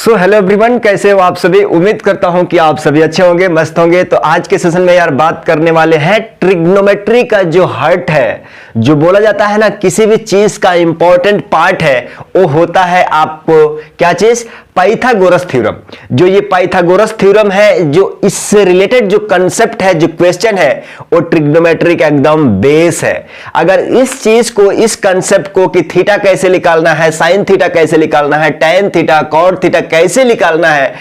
So hello everyone, कैसे हो आप सभी। उम्मीद करता हूं कि आप सभी अच्छे होंगे, मस्त होंगे। तो आज के सेशन में यार बात करने वाले हैं ट्रिग्नोमेट्री का जो हार्ट है, जो बोला जाता है ना किसी भी चीज का इंपॉर्टेंट पार्ट है, वो होता है आपको क्या चीज, पाइथागोरस थ्योरम। जो ये पाइथागोरस थ्योरम है, जो इससे रिलेटेड जो कंसेप्ट है, जो क्वेश्चन है, वो ट्रिग्नोमेट्री का एकदम बेस है। अगर इस चीज को, इस कंसेप्ट को कि थीटा कैसे निकालना है, साइन थीटा कैसे निकालना है, टैन थीटा, कॉट थीटा कैसे निकालना है,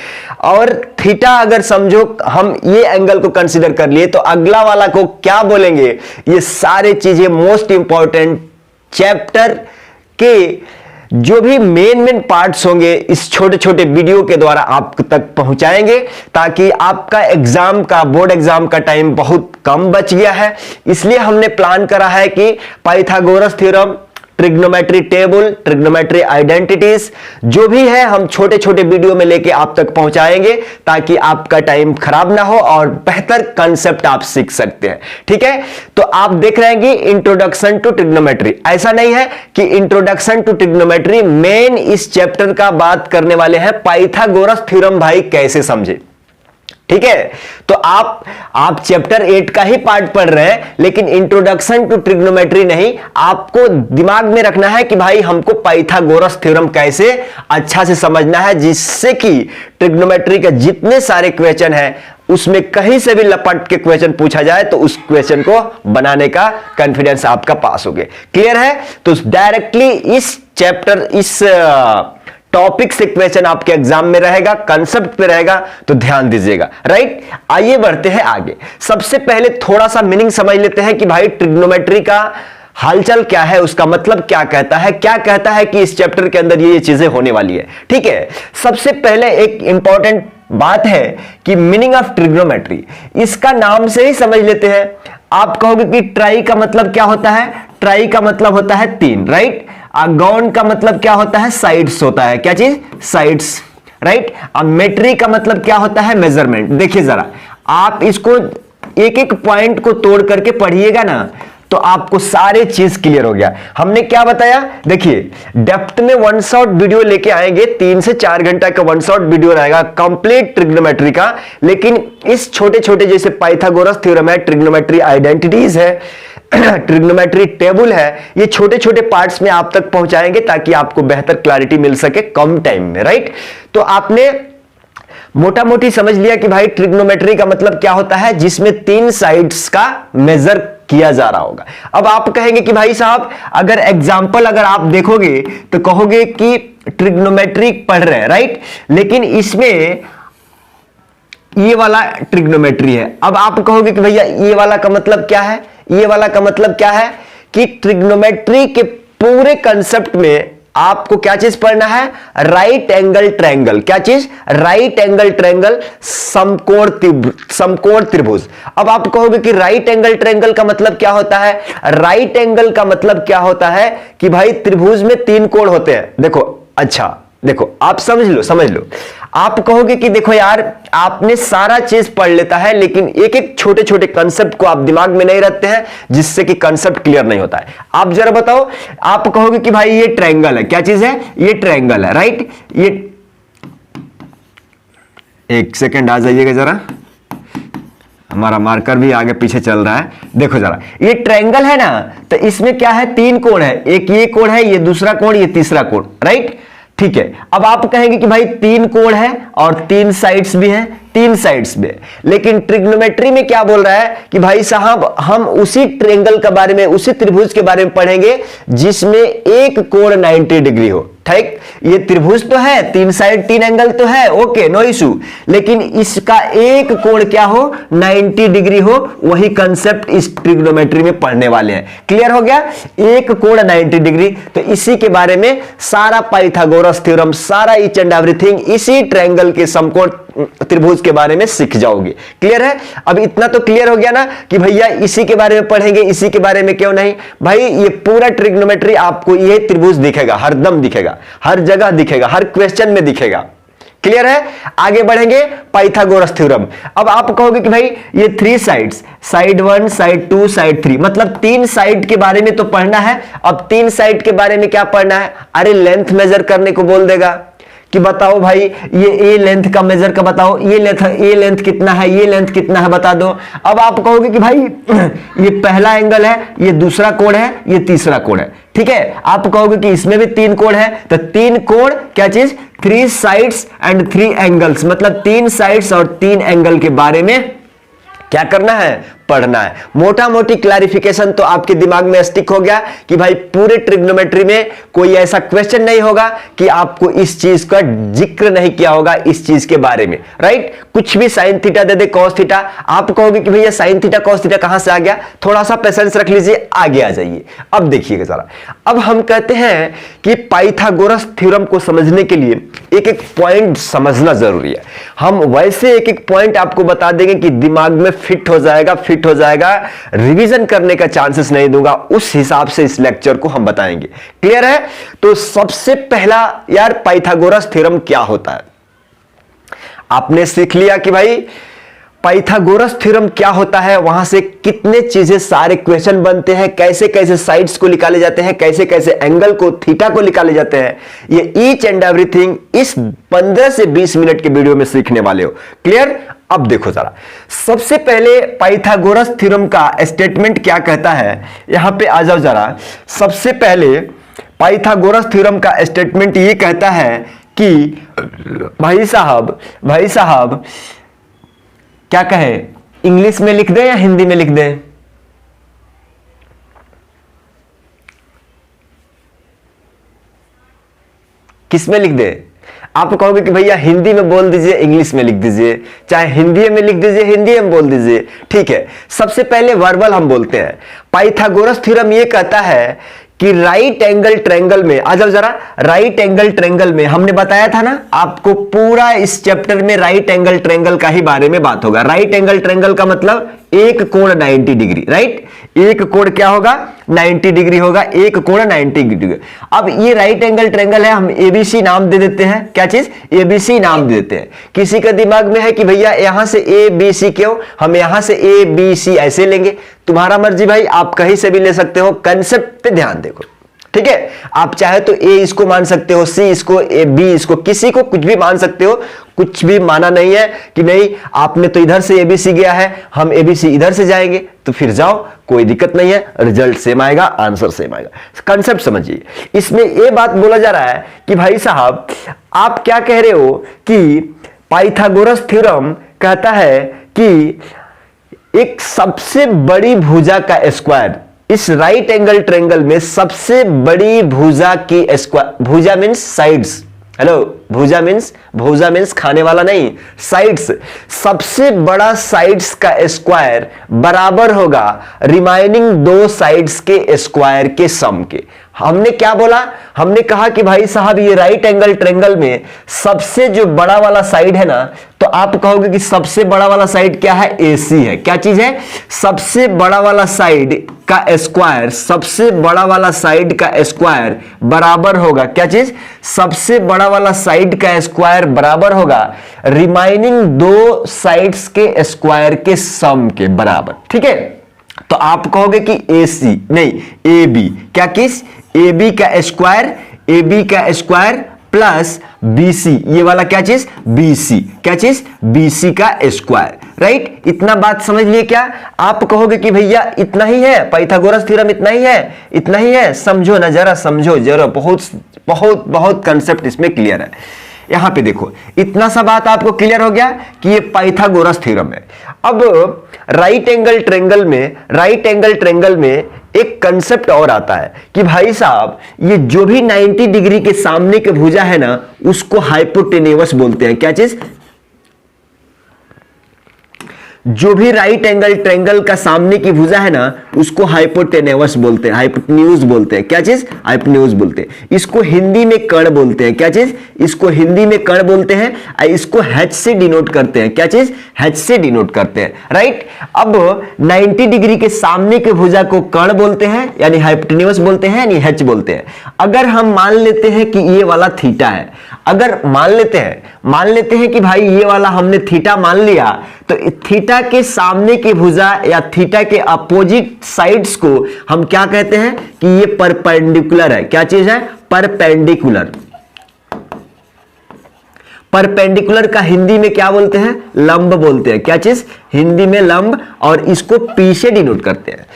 और थीटा अगर समझो हम ये एंगल को कंसीडर कर लिए तो अगला वाला को क्या बोलेंगे, ये सारे चीजें मोस्ट इंपॉर्टेंट चैप्टर के जो भी मेन पार्ट्स होंगे इस छोटे छोटे वीडियो के द्वारा आप तक पहुंचाएंगे, ताकि आपका एग्जाम का, बोर्ड एग्जाम का टाइम बहुत कम बच गया है। इसलिए हमने प्लान करा है कि Pythagoras theorem, trigonometry table, trigonometry identities जो भी है हम छोटे छोटे वीडियो में लेके आप तक पहुंचाएंगे, ताकि आपका टाइम खराब ना हो और बेहतर कंसेप्ट आप सीख सकते हैं। ठीक है, तो आप देख रहे हैं कि इंट्रोडक्शन टू ट्रिग्नोमेट्री। ऐसा नहीं है कि इंट्रोडक्शन टू ट्रिग्नोमेट्री, मेन इस चैप्टर का बात करने वाले हैं पाइथागोरस थ्योरम भाई कैसे समझे। ठीक है, तो आप चैप्टर 8 का ही पार्ट पढ़ रहे हैं, लेकिन इंट्रोडक्शन टू ट्रिग्नोमेट्री नहीं। आपको दिमाग में रखना है कि भाई हमको पाइथागोरस थ्योरम कैसे अच्छा से समझना है, जिससे कि ट्रिग्नोमेट्री के जितने सारे क्वेश्चन हैं उसमें कहीं से भी लपट के क्वेश्चन पूछा जाए तो उस क्वेश्चन को बनाने का कॉन्फिडेंस आपका पास हो गया। क्लियर है, तो डायरेक्टली इस चैप्टर, इस टॉपिक से क्वेश्चन आपके एग्जाम में रहेगा, कंसेप्ट पे रहेगा, तो ध्यान दीजिएगा। राइट, आइए बढ़ते हैं आगे। सबसे पहले थोड़ा सा मीनिंग समझ लेते हैं कि भाई ट्रिग्नोमेट्री का हालचाल क्या है, उसका मतलब क्या कहता है, क्या कहता है कि इस चैप्टर के अंदर ये चीजें होने वाली है। ठीक है, सबसे पहले एक इंपॉर्टेंट बात है कि मीनिंग ऑफ ट्रिग्नोमेट्री, इसका नाम से ही समझ लेते हैं। आप कहोगे कि ट्राई का मतलब क्या होता है, ट्राई का मतलब होता है तीन। राइट, गॉन का मतलब क्या होता है, साइड्स होता है। क्या चीज, साइड्स। राइट, अब मेट्री का मतलब क्या होता है, मेजरमेंट। देखिए जरा, आप इसको एक एक पॉइंट को तोड़ करके पढ़िएगा ना, तो आपको सारे चीज क्लियर हो गया। हमने क्या बताया, देखिए डेप्थ में वन शॉट वीडियो लेके आएंगे, 3 से 4 घंटा का वन शॉट वीडियो रहेगा कंप्लीट ट्रिग्नोमेट्री का। लेकिन इस छोटे छोटे जैसे पाइथागोरस थ्योरम है, ट्रिग्नोमेट्री आइडेंटिटीज है, ट्रिग्नोमेट्री टेबल है, ये छोटे छोटे पार्ट्स में आप तक पहुंचाएंगे ताकि आपको बेहतर क्लैरिटी मिल सके कम टाइम में। राइट, तो आपने मोटा मोटी समझ लिया कि भाई ट्रिग्नोमेट्री का मतलब क्या होता है, जिसमें 3 साइड्स का मेजर किया जा रहा होगा। अब आप कहेंगे कि भाई साहब, अगर एग्जांपल अगर आप देखोगे तो कहोगे कि ट्रिग्नोमेट्री पढ़ रहे हैं, राइट, लेकिन इसमें ये वाला ट्रिग्नोमेट्री है। अब आप कहोगे कि भैया ये वाला का मतलब क्या है, ये वाला का मतलब क्या है, कि ट्रिग्नोमेट्री के पूरे कंसेप्ट में आपको क्या चीज पढ़ना है, राइट एंगल ट्रायंगल। क्या चीज, राइट एंगल ट्रायंगल, समकोण त्रिभुज। अब आप कहोगे कि राइट एंगल ट्रायंगल का मतलब क्या होता है, राइट एंगल का मतलब क्या होता है कि भाई त्रिभुज में 3 कोण होते हैं। देखो, अच्छा देखो, आप समझ लो। आप कहोगे कि देखो यार, आपने सारा चीज पढ़ लेता है, लेकिन एक एक छोटे छोटे कंसेप्ट को आप दिमाग में नहीं रखते हैं, जिससे कि कंसेप्ट क्लियर नहीं होता है। आप जरा बताओ, आप कहोगे कि भाई ये ट्रायंगल है। क्या चीज है, ये ट्रायंगल है। राइट, ये एक सेकंड आ जाइएगा जरा, हमारा मार्कर भी आगे पीछे चल रहा है। देखो जरा, ये ट्रायंगल है ना, तो इसमें क्या है, 3 कोण है, एक ये कोण है, ये दूसरा कोण, ये तीसरा कोण। राइट, ठीक है, अब आप कहेंगे कि भाई 3 कोण है और 3 साइड्स भी हैं, 3 साइड्स में। लेकिन ट्रिग्नोमेट्री में क्या बोल रहा है कि भाई साहब, हम उसी ट्रायंगल के बारे में, उसी त्रिभुज के बारे में पढ़ेंगे जिसमें एक कोण 90 डिग्री हो। ठीक, ये त्रिभुज तो है, 3 साइड 3 एंगल तो है, ओके, नो इशू, लेकिन इसका एक कोण क्या हो, 90 डिग्री हो। वही कंसेप्ट इस ट्रिग्नोमेट्री में पढ़ने वाले हैं। क्लियर हो गया, एक कोण 90 डिग्री, तो इसी के बारे में सारा पाइथागोरस थ्योरम, सारा ईच एंड एवरीथिंग इसी ट्रायंगल के समकोण त्रिभुज के बारे में सीख जाओगे। क्लियर है, अब इतना तो क्लियर हो गया ना कि भैया इसी के बारे में पढ़ेंगे, इसी के बारे में क्यों नहीं। भाई ये पूरा ट्रिग्नोमेट्री आपको ये त्रिभुज दिखेगा, हरदम दिखेगा, हर जगह दिखेगा, हर क्वेश्चन में दिखेगा। क्लियर है, आगे बढ़ेंगे, पाइथागोरस थ्योरम। अब आप कहोगे कि भाई ये 3 साइड्स, साइड 1, साइड 2, साइड 3, मतलब 3 साइड के बारे में तो पढ़ना है। अब 3 साइड के बारे में क्या पढ़ना है, अरे लेंथ मेजर करने को बोल देगा। कि बताओ भाई ये ए लेंथ का मेजर का बताओ, ये लेंथ कितना है, ये लेंथ कितना है बता दो। अब आप कहोगे कि भाई ये पहला एंगल है, ये दूसरा कोण है, ये तीसरा कोण है, ठीक है। आप कहोगे कि इसमें भी 3 कोण है, तो 3 कोण क्या चीज, 3 साइड्स एंड 3 एंगल्स, मतलब 3 साइड्स और 3 एंगल के बारे में क्या करना है, पढ़ना है। मोटा मोटी क्लैरिफिकेशन तो आपके दिमाग में स्टिक हो गया कि भाई पूरे ट्रिग्नोमेट्री में कोई ऐसा क्वेश्चन नहीं होगा कि आपको इस चीज का जिक्र नहीं किया होगा इस चीज के बारे में, राइट। कुछ भी साइन थीटा दे दे, कॉस थीटा, आप कहोगे कि भैया साइन थीटा कॉस थीटा कहां से आ गया, थोड़ा सा पेशेंस रख लीजिए, आगे आ जाइए। अब देखिएगा जरा, अब हम कहते हैं कि पाइथागोरस थ्योरम को समझने के लिए एक एक पॉइंट समझना जरूरी है। हम वैसे एक एक पॉइंट आपको बता देंगे कि दिमाग में फिट हो जाएगा, रिवीजन करने का चांसेस नहीं दूंगा, उस हिसाब से इस लेक्चर को हम बताएंगे। क्लियर है? तो सबसे पहला यार पाइथागोरस थ्योरम क्या होता है, आपने सीख लिया कि भाई पाइथागोरस थ्योरम क्या होता है, वहां से कितने चीजें सारे क्वेश्चन बनते हैं, कैसे कैसे साइड्स को निकाले जाते हैं, कैसे कैसे एंगल को थीटा को निकाले जाते हैं, ये ईच एंड एवरीथिंग इस 15 से 20 मिनट के वीडियो में सीखने वाले हो। क्लियर? अब देखो जरा, सबसे पहले पाइथागोरस थ्योरम का स्टेटमेंट क्या कहता है, यहां पे आ जाओ जरा। सबसे पहले पाइथागोरस थ्योरम का स्टेटमेंट ये कहता है कि भाई साहब क्या कहे, इंग्लिश में लिख दें या हिंदी में लिख दें? किस में लिख दें? आप कहोगे कि भैया हिंदी में बोल दीजिए, इंग्लिश में लिख दीजिए, चाहे हिंदी में लिख दीजिए, हिंदी में बोल दीजिए, ठीक है। सबसे पहले वर्बल हम बोलते हैं। पाइथागोरस थ्योरम यह कहता है कि राइट एंगल ट्रायंगल में, आ जाओ जरा, राइट एंगल ट्रायंगल में हमने बताया था ना आपको, पूरा इस चैप्टर में राइट एंगल ट्रायंगल का ही बारे में बात होगा। राइट एंगल ट्रायंगल का मतलब एक कोण 90 डिग्री, राइट। एक कोण क्या होगा, 90 डिग्री होगा, एक कोण 90 डिग्री। अब ये राइट एंगल ट्रायंगल है, हम एबीसी नाम दे देते हैं। क्या चीज, एबीसी नाम दे देते हैं। किसी का दिमाग में है कि भैया यहां से ए बी सी, क्यों हम यहां से ए बी सी ऐसे लेंगे, तुम्हारा मर्जी भाई, आप कहीं से भी ले सकते हो, कंसेप्ट पे ध्यान देखो, ठीक है। आप चाहे तो ए इसको मान सकते हो, सी इसको, ए बी इसको, किसी को कुछ भी मान सकते हो, कुछ भी माना नहीं है कि नहीं आपने तो इधर से एबीसी गया है, हम एबीसी इधर से जाएंगे, तो फिर जाओ, कोई दिक्कत नहीं है, रिजल्ट सेम आएगा, आंसर सेम आएगा। कंसेप्ट समझिए। इसमें यह बात बोला जा रहा है कि भाई साहब आप क्या कह रहे हो कि पाइथागोरस थ्योरम कहता है कि एक सबसे बड़ी भुजा का स्क्वायर, इस राइट एंगल ट्रायंगल में सबसे बड़ी भुजा की स्क्वायर, भुजा मींस साइड्स, हेलो, भुजा मींस खाने वाला नहीं, साइड्स, सबसे बड़ा साइड्स का स्क्वायर बराबर होगा रिमाइनिंग 2 साइड्स के स्क्वायर के सम के। हमने क्या बोला, हमने कहा कि भाई साहब ये राइट एंगल ट्रायंगल में सबसे जो बड़ा वाला साइड है ना, तो आप कहोगे कि सबसे बड़ा वाला साइड क्या है, एसी है। क्या चीज है, सबसे बड़ा वाला साइड का स्क्वायर, सबसे बड़ा वाला साइड का स्क्वायर बराबर होगा, क्या चीज, सबसे बड़ा वाला साइड का स्क्वायर बराबर होगा रिमाइनिंग 2 साइड्स के स्क्वायर के सम के बराबर, ठीक है। तो आप कहोगे कि एसी नहीं, ए बी, क्या किस, ए बी का स्क्वायर प्लस बीसी, ये वाला क्या चीज, बीसी, क्या चीज, बीसी का स्क्वायर, राइट। इतना बात समझ लिए क्या? आप कहोगे कि भैया इतना ही है, पाइथागोरस थ्योरम इतना ही है, समझो ना जरा, समझो जरा, बहुत कंसेप्ट इसमें क्लियर है। यहां पे देखो, इतना सा बात आपको क्लियर हो गया कि ये पाइथागोरस थ्योरम है। अब राइट एंगल ट्रायंगल में एक कंसेप्ट और आता है कि भाई साहब ये जो भी 90 डिग्री के सामने के भुजा है ना, उसको हाइपोटेन्यूस बोलते हैं। क्या चीज, जो भी राइट एंगल ट्रायंगल का सामने की भुजा है ना, उसको हाइपोटेन्यूस बोलते हैं, हाइपोटेन्यूज बोलते हैं। क्या चीज, हाइपोटेन्यूज बोलते हैं। इसको हिंदी में कर्ण बोलते हैं। क्या चीज, इसको हिंदी में कर्ण बोलते हैं, इसको H से डिनोट करते हैं। क्या चीज, H से डिनोट करते हैं, राइट। अब 90 डिग्री के सामने के भुजा को कर्ण बोलते हैं, यानी हाइपोटेन्यूस बोलते हैं, यानी H बोलते हैं। अगर हम मान लेते हैं कि ये वाला थीटा है, अगर मान लेते हैं कि भाई ये वाला हमने थीटा मान लिया, तो थीटा के सामने की भुजा या थीटा के अपोजिट साइड्स को हम क्या कहते हैं कि ये परपेंडिकुलर है। क्या चीज है, परपेंडिकुलर। परपेंडिकुलर का हिंदी में क्या बोलते हैं? लंब बोलते हैं। क्या चीज? हिंदी में लंब, और इसको पी से डिनोट करते हैं।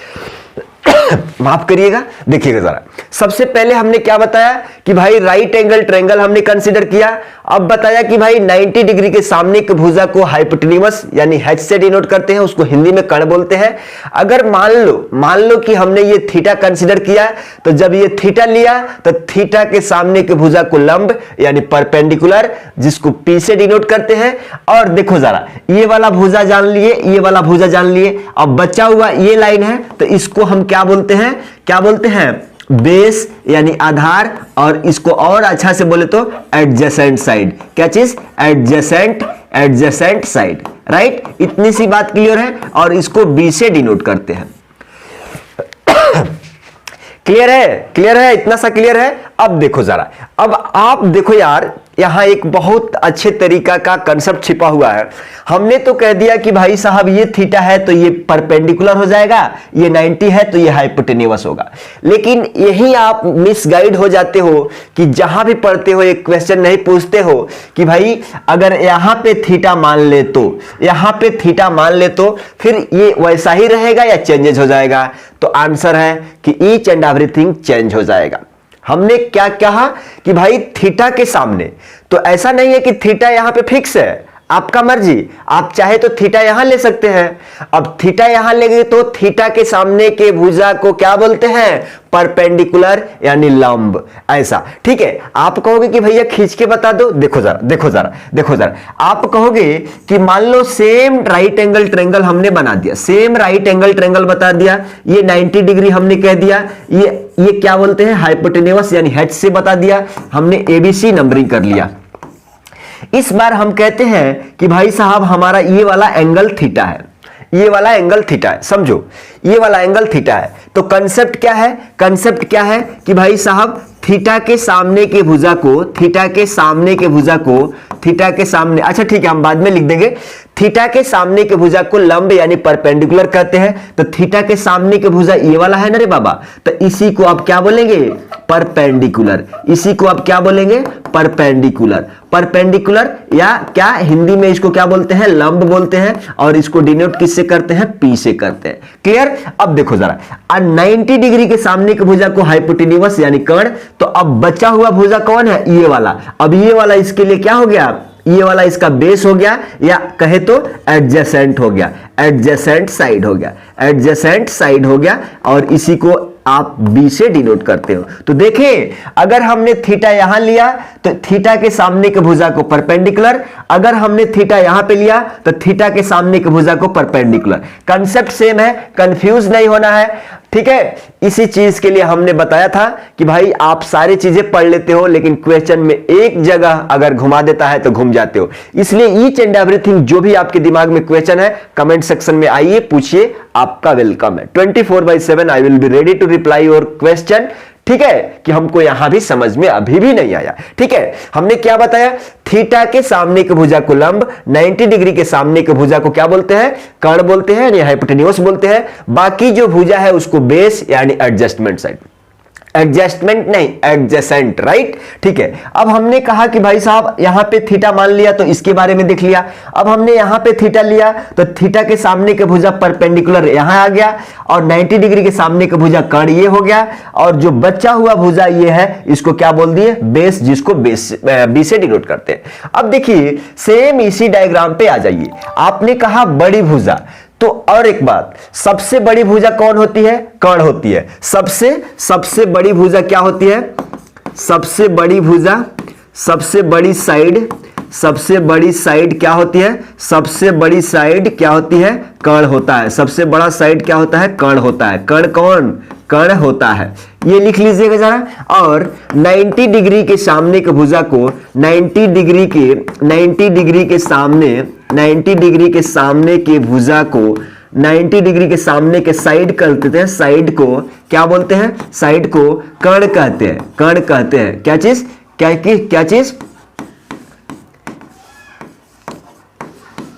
माफ करिएगा, देखिएगा जरा। सबसे पहले हमने क्या बताया कि भाई राइट एंगल ट्रायंगल हमने कंसीडर किया। अब बताया कि भाई 90 डिग्री के सामने की भुजा को हाइपोटेन्यूस यानी h से डिनोट करते हैं, उसको हिंदी में कर्ण बोलते हैं। अगर मान लो कि हमने ये थीटा कंसीडर किया, तो जब ये थीटा लिया तो थीटा के सामने की भुजा को लंब यानी परपेंडिकुलर, जिसको p से डिनोट करते हैं। और देखो जरा, ये वाला भुजा जान लिए, ये वाला भुजा जान लिए। अब बचा हुआ ये लाइन है, तो इसको हम क्या बोलते हैं? क्या बोलते हैं? बेस यानी आधार, और इसको और अच्छा से बोले तो एडजेसेंट साइड। क्या चीज? Adjacent side, right. इतनी सी बात क्लियर है, और इसको बी से डिनोट करते हैं। क्लियर है? क्लियर है? इतना सा क्लियर है? अब देखो जरा, अब आप देखो यार, यहां एक बहुत अच्छे तरीका का कंसेप्ट छिपा हुआ है। हमने तो कह दिया कि भाई साहब ये थीटा है तो ये परपेंडिकुलर हो जाएगा, ये 90 है तो ये हाइपोटेन्यूस होगा। लेकिन यही आप मिसगाइड हो जाते हो कि जहां भी पढ़ते हो एक क्वेश्चन नहीं पूछते हो कि भाई अगर यहां पे थीटा मान ले तो, यहां पे थीटा मान ले तो फिर ये वैसा ही रहेगा या चेंजेस हो जाएगा? तो आंसर है कि ईच एंड एवरीथिंग चेंज हो जाएगा। हमने क्या कहा कि भाई थीटा के सामने, तो ऐसा नहीं है कि थीटा यहां पे फिक्स है, आपका मर्जी, आप चाहे तो थीटा यहां ले सकते हैं। अब थीटा यहां लेंगे तो थीटा के सामने के भुजा को क्या बोलते हैं? परपेंडिकुलर यानी लंब, ऐसा। ठीक है, आप कहोगे कि भैया खींच के बता दो। देखो जरा, आप कहोगे कि मान लो सेम राइट एंगल ट्रायंगल हमने बना दिया, सेम राइट एंगल ट्रायंगल बता दिया, ये 90 डिग्री हमने कह दिया, ये क्या बोलते हैं? हाइपोटेन्यूस यानी h से बता दिया, हमने ABC नंबरिंग कर लिया। इस बार हम कहते हैं कि भाई साहब हमारा ये वाला एंगल थीटा है, ये वाला एंगल थीटा है, समझो ये वाला एंगल थीटा है। तो कंसेप्ट क्या है? कंसेप्ट क्या है कि भाई साहब थीटा के सामने के भुजा को, थीटा के सामने के भुजा को, थीटा के सामने, अच्छा ठीक है हम बाद में लिख देंगे, थीटा के सामने के भुजा को लंब यानी परपेंडिकुलर कहते हैं। तो थीटा के सामने के भुजा ये वाला है ना रे बाबा, तो इसी को आप क्या बोलेंगे? परपेंडिकुलर। इसी को आप क्या बोलेंगे? परपेंडिकुलर। परपेंडिकुलर या क्या हिंदी में इसको क्या बोलते हैं? लंब बोलते हैं। और इसको डिनोट किससे करते हैं? पी से करते हैं। क्लियर? अब देखो जरा, 90 डिग्री के सामने के भुजा को हाइपोटेन्यूस यानी कर्ण, तो अब बचा हुआ भुजा कौन है? ये वाला। अब ये वाला इसके लिए क्या हो गया? ये वाला इसका बेस हो गया, या कहे तो एडजेसेंट हो गया, एडजेसेंट साइड हो गया, एडजेसेंट साइड हो गया। और इसी को आप बी से डिनोट करते हो। तो देखें, अगर हमने थीटा यहां लिया तो थीटा के सामने के भुजा को परपेंडिकुलर, अगर हमने थीटा यहां पे लिया तो थीटा के सामने के भुजा को परपेंडिकुलर। कंसेप्ट सेम है, कंफ्यूज नहीं होना है। ठीक है, इसी चीज के लिए हमने बताया था कि भाई आप सारी चीजें पढ़ लेते हो, लेकिन क्वेश्चन में एक जगह अगर घुमा देता है तो घूम जाते हो। इसलिए ईच एंड एवरीथिंग जो भी आपके दिमाग में क्वेश्चन है, कमेंट सेक्शन में आइए, पूछिए, आपका वेलकम है। 24/7 I will be ready to reply your question. ठीक है, कि हमको यहां भी समझ में अभी भी नहीं आया। ठीक है, हमने क्या बताया? थीटा के सामने के भुजा को लंब, 90 डिग्री के सामने के भुजा को क्या बोलते हैं? कर्ण बोलते हैं यानी हाइपोटेन्यूस बोलते हैं। बाकी जो भुजा है उसको बेस यानी एडजस्टमेंट साइड, एडजस्टमेंट नहीं एडजेसेंट, राइट। ठीक है, अब हमने कहा कि भाई साहब यहां पे थीटा मान लिया तो इसके बारे में देख लिया। अब हमने यहां पे थीटा लिया तो थीटा के सामने के भुजा परपेंडिकुलर यहां आ गया, और 90 डिग्री के सामने के भुजा कर्ण ये हो गया, और जो बचा हुआ भुजा ये है, इसको क्या बोल दिए? बेस, जिसको बेस बी से डिनोट करते हैं। अब देखिए सेम इसी डायग्राम पे आ जाइए। आपने कहा बड़ी भुजा, तो और एक बात, सबसे बड़ी भुजा कौन होती है? कर्ण होती है। सबसे बड़ी भुजा क्या होती है? सबसे बड़ी भुजा, सबसे बड़ी साइड, सबसे बड़ी साइड क्या होती है? सबसे बड़ी साइड क्या होती है? कर्ण होता है। सबसे बड़ा साइड क्या होता है? कर्ण होता है। कर्ण कौन? कर्ण होता है, ये लिख लीजिएगा जरा। और 90 डिग्री के सामने के भुजा को 90 डिग्री के सामने, 90 डिग्री के सामने के भुजा को 90 डिग्री के सामने के साइड कहते हैं। साइड को क्या बोलते हैं? साइड को कर्ण कहते हैं। कर्ण कहते हैं। क्या चीज? क्या चीज?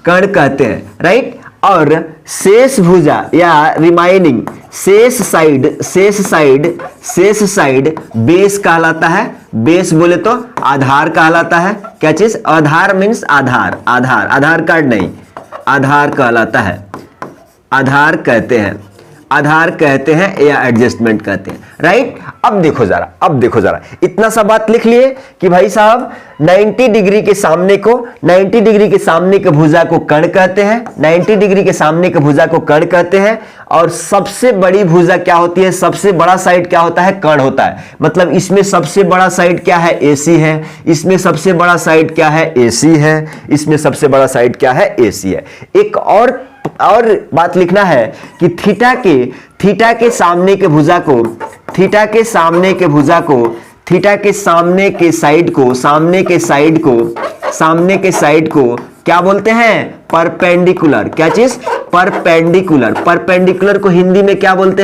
कर्ण कहते हैं, राइट। और शेष भुजा या रिमाइनिंग शेष साइड बेस कहलाता है। बेस बोले तो आधार कहलाता है। क्या चीज? आधार मीन्स आधार कार्ड नहीं, आधार कहलाता है, आधार कहते हैं या एडजस्टमेंट कहते हैं, राइट। अब देखो जरा इतना सा बात लिख लिए कि भाई साहब 90 डिग्री के सामने के भुजा को कर्ण कहते हैं, 90 डिग्री के सामने के भुजा को कर्ण कहते हैं। और सबसे बड़ी भुजा क्या होती है? सबसे बड़ा साइड क्या होता है? कर्ण होता है। मतलब इसमें सबसे बड़ा साइड क्या है? AC है। इसमें सबसे बड़ा साइड क्या है? AC है। इसमें सबसे बड़ा साइड क्या है? AC है। एक और बात लिखना है कि थीटा के सामने के भुजा को क्या बोलते हैं? परपेंडिकुलर। क्या चीज? परपेंडिकुलर को हिंदी में क्या बोलते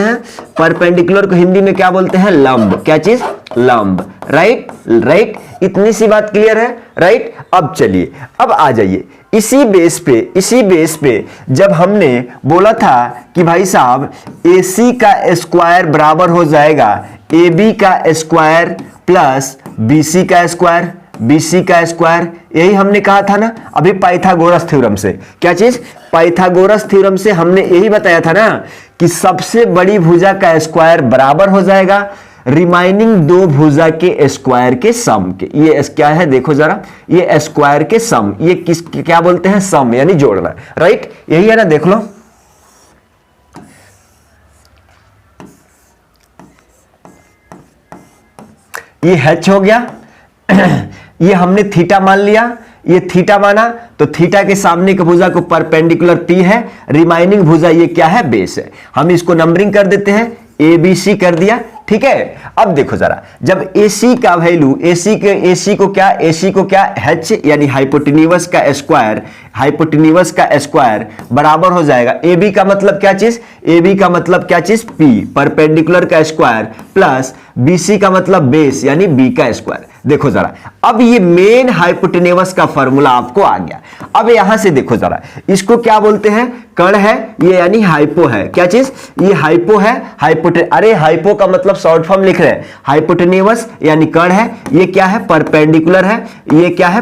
हैं? लंब। क्या चीज? लंब, राइट। इतनी सी बात क्लियर है, राइट। अब चलिए, अब आ जाइए इसी बेस पे जब हमने बोला था कि भाई साहब AC का स्क्वायर बराबर हो जाएगा AB का स्क्वायर प्लस BC का स्क्वायर, यही हमने कहा था ना अभी पाइथागोरस थ्योरम से। क्या चीज? पाइथागोरस थ्योरम से हमने यही बताया था ना कि सबसे बड़ी भुजा का स्क्वायर बराबर हो जाएगा रिमाइनिंग दो भुजा के स्क्वायर के सम के। ये क्या है? देखो जरा, ये स्क्वायर के सम, ये क्या बोलते हैं? सम, यानी जोड़ना, राइट। यही है ना, देख लो। ये h हो गया ये हमने थीटा मान लिया, ये थीटा माना तो थीटा के सामने की भुजा को परपेंडिकुलर P है, रिमाइनिंग भुजा ये क्या है? बेस है। हम इसको नंबरिंग कर देते हैं, ABC कर दिया, ठीक है। अब देखो जरा, जब AC का वैल्यू AC को क्या h यानी हाइपोटेन्यूज का स्क्वायर बराबर हो जाएगा AB का मतलब क्या चीज? AB का मतलब क्या चीज? P परपेंडिकुलर का स्क्वायर प्लस BC का मतलब बेस यानी B का स्क्वायर। देखो जरा, अब ये मेन हाइपोटेन्यूज का फॉर्मूला आपको आ गया। अब यहां से देखो जरा, इसको क्या बोलते हैं? कर्ण है ये, यानी हाइपो है। क्या चीज? ये हाइपो है। अरे हाइपो का मतलब शॉर्ट फॉर्म लिख रहे हैं, हाइपोटेन्यूज यानी कर्ण है। ये क्या है? परपेंडिकुलर है। ये क्या है?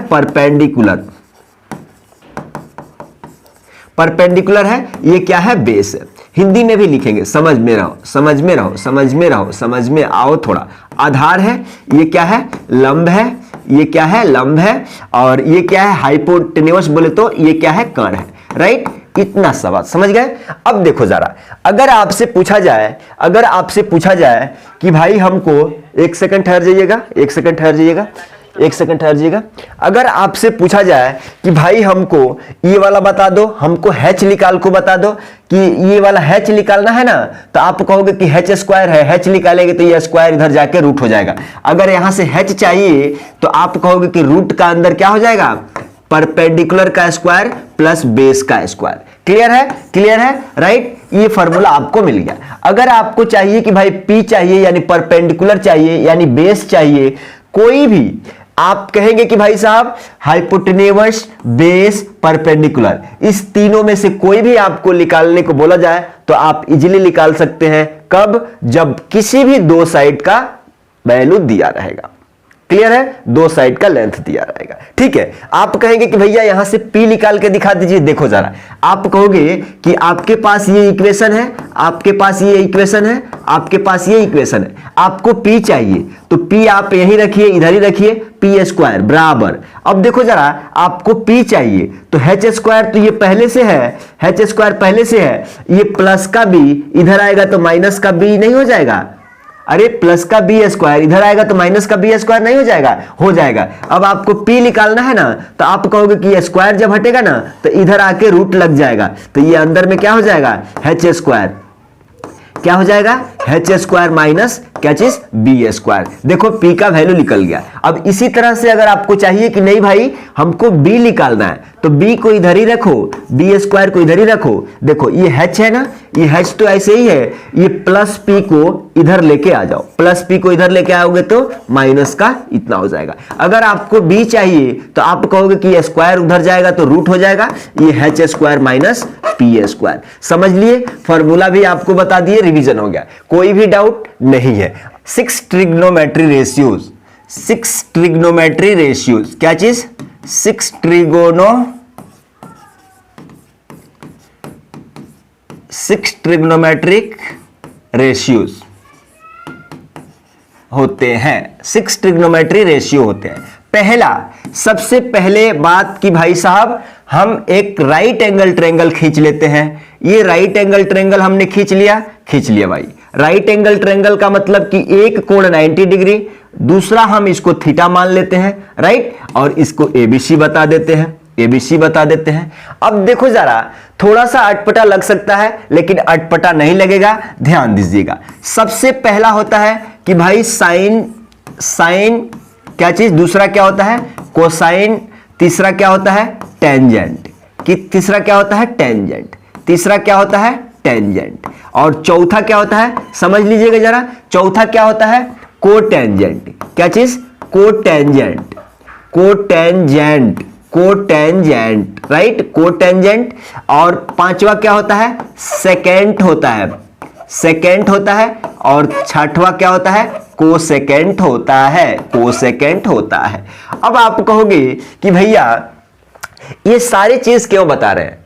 परपेंडिकुलर है। ये क्या है? बेस है। हिंदी में भी लिखेंगे, समझ में आओ थोड़ा। आधार है, ये क्या है? लंब है। ये क्या है? लंब है। और ये क्या है? हाइपोटेन्यूज बोले तो ये क्या है? कर्ण है, राइट। इतना सवाल समझ गए। अब देखो जरा, अगर आपसे पूछा जाए कि भाई हमको, एक सेकंड ठहर जाइएगा, अगर आपसे पूछा जाए कि भाई हमको ये वाला बता दो, हमको h निकाल को बता दो कि ये वाला h निकालना है ना, तो आप कहोगे कि h स्क्वायर है, h निकालेंगे तो ये स्क्वायर इधर जाके रूट हो जाएगा। अगर यहां से h चाहिए तो आप कहोगे कि रूट का अंदर क्या हो जाएगा? परपेंडिकुलर का स्क्वायर प्लस बेस का स्क्वायर। क्लियर है, राइट। ये फॉर्मूला आपको मिल गया। अगर आपको चाहिए कि भाई P चाहिए यानी परपेंडिकुलर चाहिए यानी बेस चाहिए, कोई भी आप कहेंगे कि भाई साहब हाइपोटेन्यूज, बेस, परपेंडिकुलर, इस तीनों में से कोई भी आपको निकालने को बोला जाए तो आप इजीली निकाल सकते हैं। कब? जब किसी भी दो साइड का वैल्यू दिया रहेगा। क्लियर है? दो साइड का लेंथ दिया रहेगा, ठीक है। आप कहेंगे कि भैया यहां से P निकाल के दिखा दीजिए। देखो जरा, आप कहोगे कि आपके पास ये इक्वेशन है, आपके पास ये इक्वेशन है, आपको P चाहिए तो P आप यहीं रखिए, इधर ही रखिए, P स्क्वायर बराबर। अब देखो जरा, आपको P चाहिए तो h स्क्वायर तो ये पहले से है, h स्क्वायर पहले से है, ये प्लस का B इधर आएगा तो माइनस का B नहीं हो जाएगा? अरे प्लस का बी स्क्वायर इधर आएगा तो माइनस का बी स्क्वायर नहीं हो जाएगा? हो जाएगा। अब आपको P निकालना है ना, तो आप कहोगे कि ये स्क्वायर जब हटेगा ना तो इधर आके रूट लग जाएगा, तो ये अंदर में क्या हो जाएगा? h square. क्या हो जाएगा? एच स्क्वायर माइनस क्या चीज बी स्क्वायर। देखो पी का वैल्यू निकल गया। अब इसी तरह से अगर आपको चाहिए कि नहीं भाई हमको बी निकालना है तो बी को इधर ही रखो, बी स्क्वायर को इधर ही रखो। देखो ये एच है ना, ये एच तो ऐसे ही है, ये प्लस पी को इधर लेके आ जाओ, प्लस पी को इधर लेके आओगे तो माइनस का इतना हो जाएगा। अगर आपको बी चाहिए तो आप कहोगे कि ये स्क्वायर उधर जाएगा तो रूट हो जाएगा, ये H square minus P square. समझ लिए, फॉर्मूला भी आपको बता दिए, रिवीजन हो गया, कोई भी डाउट नहीं है। 6 ट्रिग्नोमेट्री रेशियोज, 6 ट्रिग्नोमेट्री रेशियोज क्या चीज, 6 ट्रिग्नोमेट्रिक रेशियोज होते हैं, 6 ट्रिग्नोमेट्री रेशियो होते हैं। पहला, सबसे पहले बात कि भाई साहब हम एक राइट एंगल ट्रायंगल खींच लेते हैं। ये राइट एंगल ट्रायंगल हमने खींच लिया भाई। राइट एंगल ट्रायंगल का मतलब कि एक कोण 90 डिग्री, दूसरा हम इसको थीटा मान लेते हैं, राइट, और इसको एबीसी बता देते हैं, एबीसी बता देते हैं। अब देखो जरा, थोड़ा सा अटपटा लग सकता है लेकिन अटपटा नहीं लगेगा, ध्यान दीजिएगा। सबसे पहला होता है कि भाई साइन क्या चीज, दूसरा क्या होता है कोसाइन, तीसरा क्या होता है टेंजेंट, कि तीसरा क्या होता है टेंजेंट, तीसरा क्या होता है टेंजेंट, और चौथा क्या होता है समझ लीजिएगा जरा, चौथा क्या होता है कोटेंजेंट। क्या चीज cotangent, cotangent, cotangent, right, cotangent. और पांचवा क्या होता है सेकेंट होता है, सेकेंट होता है। और छठवां क्या होता है कोसेकेंट होता है, कोसेकेंट होता है। अब आप कहोगे कि भैया ये सारी चीज क्यों बता रहे हैं,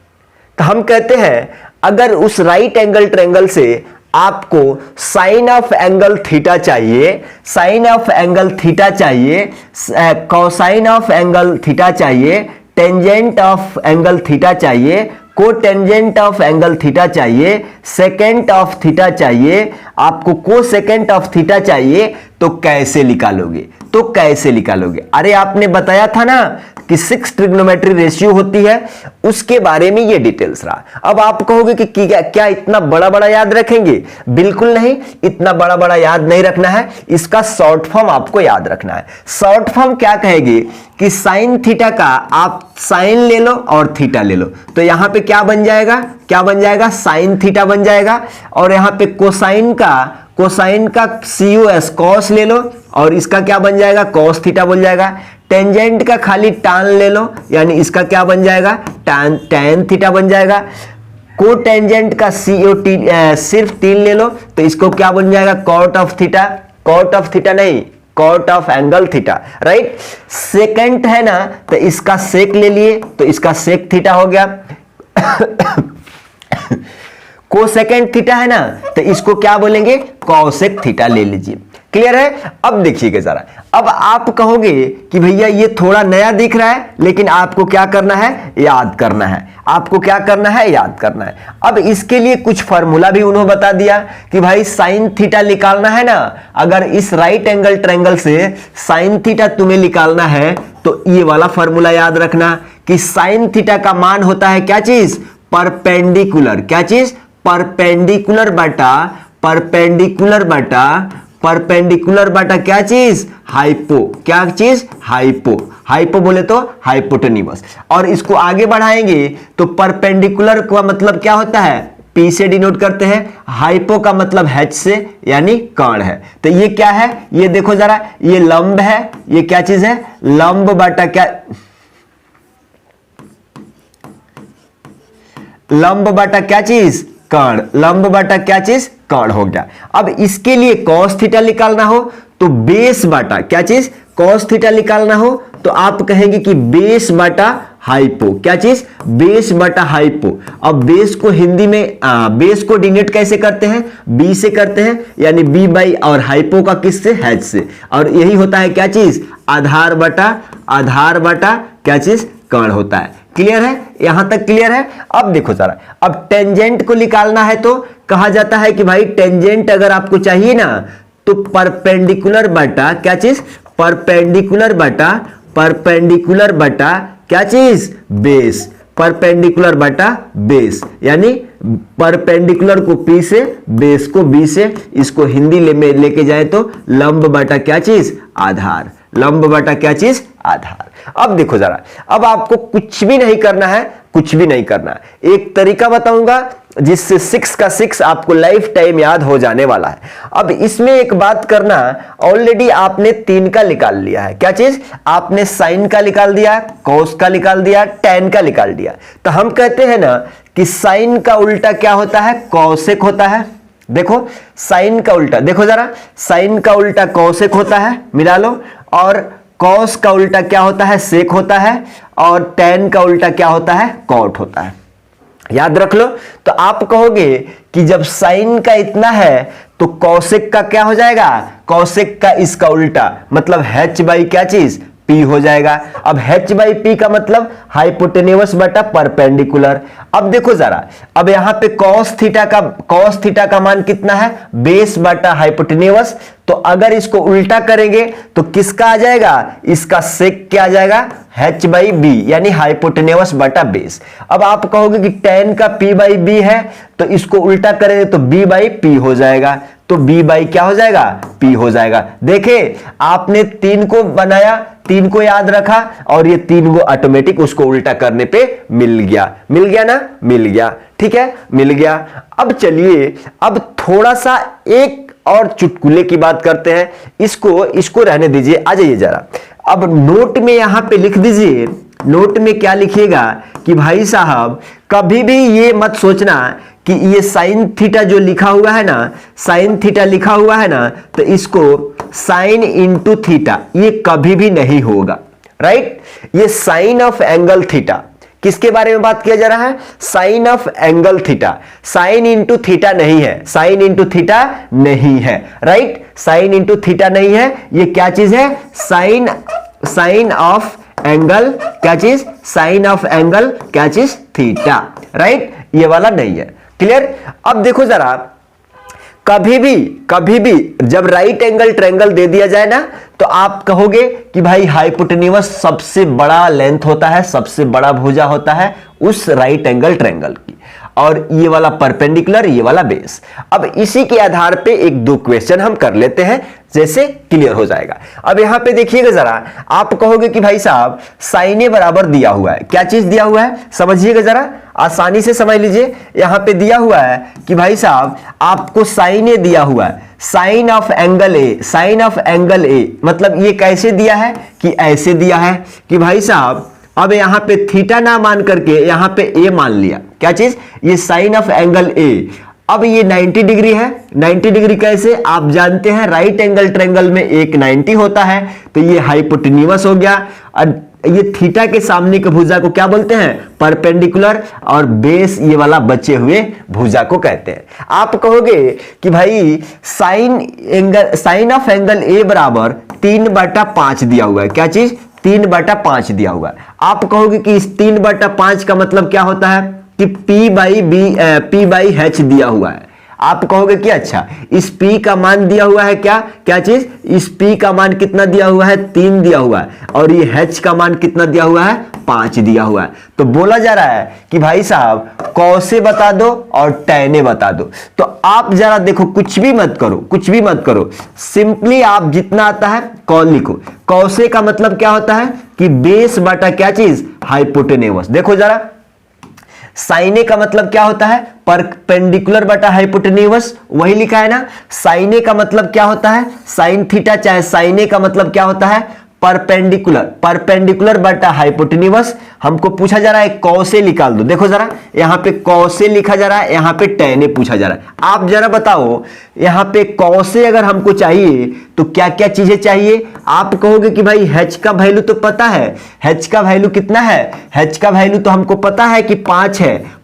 तो हम कहते हैं अगर उस राइट एंगल ट्रायंगल से आपको साइन ऑफ एंगल थीटा चाहिए, साइन ऑफ एंगल थीटा चाहिए, कोसाइन ऑफ एंगल थीटा चाहिए, टेंजेंट ऑफ एंगल थीटा चाहिए, कोटेंजेंट ऑफ एंगल थीटा चाहिए, सेकेंट ऑफ थीटा चाहिए, आपको कोसेकेंट ऑफ थीटा चाहिए, तो कैसे निकालोगे, तो कैसे निकालोगे। अरे आपने बताया था ना कि 6 ट्रिग्नोमेट्री रेशियो होती है, उसके बारे में ये डिटेल्स रहा। अब आप कहोगे कि क्या इतना बड़ा बड़ा याद रखेंगे, बिल्कुल नहीं, इतना बड़ा बड़ा याद नहीं रखना है, इसका शॉर्ट फॉर्म आपको याद रखना है। शॉर्ट फॉर्म क्या कहेगी कि साइन थीटा का आप साइन ले लो और थीटा ले लो, तो यहां पे क्या बन जाएगा, क्या बन जाएगा साइन थीटा बन जाएगा। और यहां पे कोसाइन का COS कॉस ले लो और इसका क्या बन जाएगा कॉस थीटा बन जाएगा। टेंजेंट का खाली टान ले लो, यानी इसका क्या बन जाएगा टैन थीटा बन जाएगा। कोटेंजेंट का सिर्फ 3 ले लो तो इसको क्या बन जाएगा cot of theta, cot of theta नहीं cot of angle theta, right. Secant है ना तो इसका सेक ले लिए तो इसका सेक थीटा हो गया। कोसेकेंट थीटा है ना तो इसको क्या बोलेंगे कॉसेक थीटा ले लीजिए। क्लियर है। अब देखिएगा जरा, अब आप कहोगे कि भैया ये थोड़ा नया दिख रहा है लेकिन आपको क्या करना है याद करना है, आपको क्या करना है याद करना है। अब इसके लिए कुछ फार्मूला भी उन्होंने बता दिया कि भाई साइन थीटा निकालना है ना, अगर इस राइट एंगल ट्रायंगल से साइन थीटा तुम्हें निकालना है तो ये वाला फार्मूला याद रखना कि साइन थीटा का मान होता है क्या चीज परपेंडिकुलर, क्या चीज परपेंडिकुलर बटा परपेंडिकुलर बटा परपेंडिकुलर बटा क्या चीज हाइपो, क्या चीज हाइपो, हाइपो बोले तो हाइपोटेन्यूस। और इसको आगे बढ़ाएंगे तो परपेंडिकुलर का मतलब क्या होता है P से डिनोट करते हैं, हाइपो का मतलब H से यानी कर्ण है। तो ये क्या है ये देखो जरा, ये लंब है, ये क्या चीज है लंब बटा क्या लंब बटा क्या चीज कर्ण, लंब बटा क्या चीज कर्ण हो गया। अब इसके लिए cos थीटा निकालना हो तो बेस बटा क्या चीज cos थीटा निकालना हो तो आप कहेंगे कि बेस बटा हाइपो, क्या चीज बेस बटा हाइपो। अब बेस को हिंदी में बेस को डिनोट कैसे करते हैं b से करते हैं, यानी b बाई और हाइपो का किस से h से, और यही होता है क्या चीज आधार बटा क्या चीज कर्ण होता है। क्लियर है, यहां तक क्लियर है। अब देखो जरा, अब टेंजेंट को निकालना है तो कहा जाता है कि भाई टेंजेंट अगर आपको चाहिए ना तो परपेंडिकुलर बटा क्या चीज परपेंडिकुलर बटा क्या चीज बेस, परपेंडिकुलर बटा बेस यानी परपेंडिकुलर को P से, बेस को B से, इसको हिंदी में लेके जाए तो लंब बटा क्या चीज, आधार, लंब बटा क्या चीज, आधार। अब देखो जरा, अब आपको कुछ भी नहीं करना है, कुछ भी नहीं करना, एक तरीका बताऊंगा जिससे 6 का 6 आपको लाइफ टाइम याद हो जाने वाला है। अब इसमें एक बात करना, ऑलरेडी आपने 3 का निकाल लिया है, क्या चीज, आपने साइन का निकाल दिया, कॉस का निकाल दिया, टैन का निकाल दिया। तो हम कहते हैं ना कि साइन का उल्टा क्या होता है, कॉसेक होता है। देखो साइन का उल्टा, देखो जरा, साइन का उल्टा कॉसेक होता है, मिला लो, और कॉस का उल्टा क्या होता है, सेक होता है, और टैन का उल्टा क्या होता है, कॉट होता है। याद रख लो। तो आप कहोगे कि जब साइन का इतना है तो कॉसेक का क्या हो जाएगा, कॉसेक का इसका उल्टा, मतलब h बाई क्या चीज, P हो जाएगा। अब h बाई P का मतलब हाइपोटेन्यूस बटा परपेंडिकुलर। अब देखो जरा, अब यहां पे cos थीटा का मान कितना है, बेस बटा हाइपोटेन्यूस। तो अगर इसको उल्टा करेंगे तो किसका आ जाएगा, इसका सेक क्या आ जाएगा, h बाई बी, यानी हाइपोटेन्यूस बटा बेस। अब आप कहोगे कि tan का P बाई बी है, तो इसको उल्टा करेंगे तो B बाई P हो जाएगा, तो B बाई क्या हो जाएगा, P हो जाएगा। देखे, आपने 3 को बनाया, 3 को याद रखा, और ये 3 को ऑटोमेटिक उसको उल्टा करने पे मिल गया, मिल गया ना, मिल गया, ठीक है, मिल गया। अब चलिए, अब थोड़ा सा एक और चुटकुले की बात करते हैं, इसको रहने दीजिए, आ जाइए जरा। अब नोट में यहां पे लिख दीजिए, नोट में क्या लिखिएगा कि भाई साहब कभी भी ये मत सोचना कि ये साइन थीटा जो लिखा हुआ है ना, साइन थीटा लिखा हुआ है ना, तो इसको साइन इंटू थीटा, ये कभी भी नहीं होगा, राइट। ये साइन ऑफ एंगल थीटा, किसके बारे में बात किया जा रहा है, sine of angle theta, sine into theta नहीं है, साइन इंटू थीटा नहीं है, राइट, साइन इंटू थीटा नहीं है। ये क्या चीज है, साइन ऑफ एंगल क्या चीज, साइन ऑफ एंगल क्या चीज, थीटा, राइट, ये वाला नहीं है। क्लियर। अब देखो जरा, कभी भी जब राइट एंगल ट्रायंगल दे दिया जाए ना, तो आप कहोगे कि भाई हाइपोटेन्यूस सबसे बड़ा लेंथ होता है, सबसे बड़ा भुजा होता है उस राइट एंगल ट्रायंगल की, और ये वाला परपेंडिकुलर, ये वाला बेस। अब इसी के आधार पे एक दो क्वेश्चन हम कर लेते हैं, जैसे क्लियर हो जाएगा। अब यहां पे देखिएगा जरा, आप कहोगे कि भाई साहब साइन ए बराबर दिया हुआ है, क्या चीज दिया हुआ है, समझिएगा जरा, आसानी से समझ लीजिए। यहां पे दिया हुआ है कि भाई साहब आपको साइन ए दिया हुआ है, sine of angle A, sine of angle A, मतलब ये कैसे दिया है कि ऐसे दिया है कि भाई साहब, अब यहां पे थीटा ना मान करके यहां पे ए मान लिया, क्या चीज, ये साइन ऑफ एंगल ए। अब ये 90 डिग्री है, 90 डिग्री कैसे, आप जानते हैं राइट एंगल ट्रायंगल में एक 90 होता है, तो ये हाइपोटेन्यूस हो गया। और ये थीटा के सामने के भुजा को क्या बोलते हैं, परपेंडिकुलर, और बेस ये वाला बचे हुए भुजा को कहते हैं। आप कहोगे कि भाई साइन ऑफ एंगल ए बराबर 3/5 दिया हुआ है, क्या चीज, 3/5 दिया हुआ है। आप कहोगे कि इस 3/5 का मतलब क्या होता है कि P बाई H दिया हुआ है। आप कहोगे कि अच्छा, इस P का मान दिया हुआ है, क्या चीज, इस P का मान कितना दिया हुआ है, 3 दिया हुआ है, और ये H का मान कितना दिया हुआ है, 5 दिया हुआ है। तो बोला जा रहा है कि भाई साहब कॉसे बता दो और टैने बता दो। तो आप जरा देखो, कुछ भी मत करो, कुछ भी मत करो, सिंपली आप जितना आता है कॉल लिखो। कॉसे का मतलब क्या होता है कि बेस बटा क्या चीज, हाइपोटेन्यूस। देखो जरा, साइने का मतलब क्या होता है, परपेंडिकुलर बटा हाइपोटेन्यूस, वही लिखा है ना। साइने का मतलब क्या होता है, साइन थीटा, चाहे साइने का मतलब क्या होता है, परपेंडिकुलर बटा हाइपोटेन्यूस। हमको पूछा जा रहा है कॉसे निकाल दो। देखो जरा, यहां पे कॉसे लिखा जा रहा है, यहां पे टैने पूछा जा रहा है। आप जरा बताओ, यहां पे कॉसे अगर हमको चाहिए तो क्या क्या चीजें चाहिए। आप कहोगे कि भाई h का वैल्यू तो पता है, h का वैल्यू कितना है, h का वैल्यू तो हमको पता है कि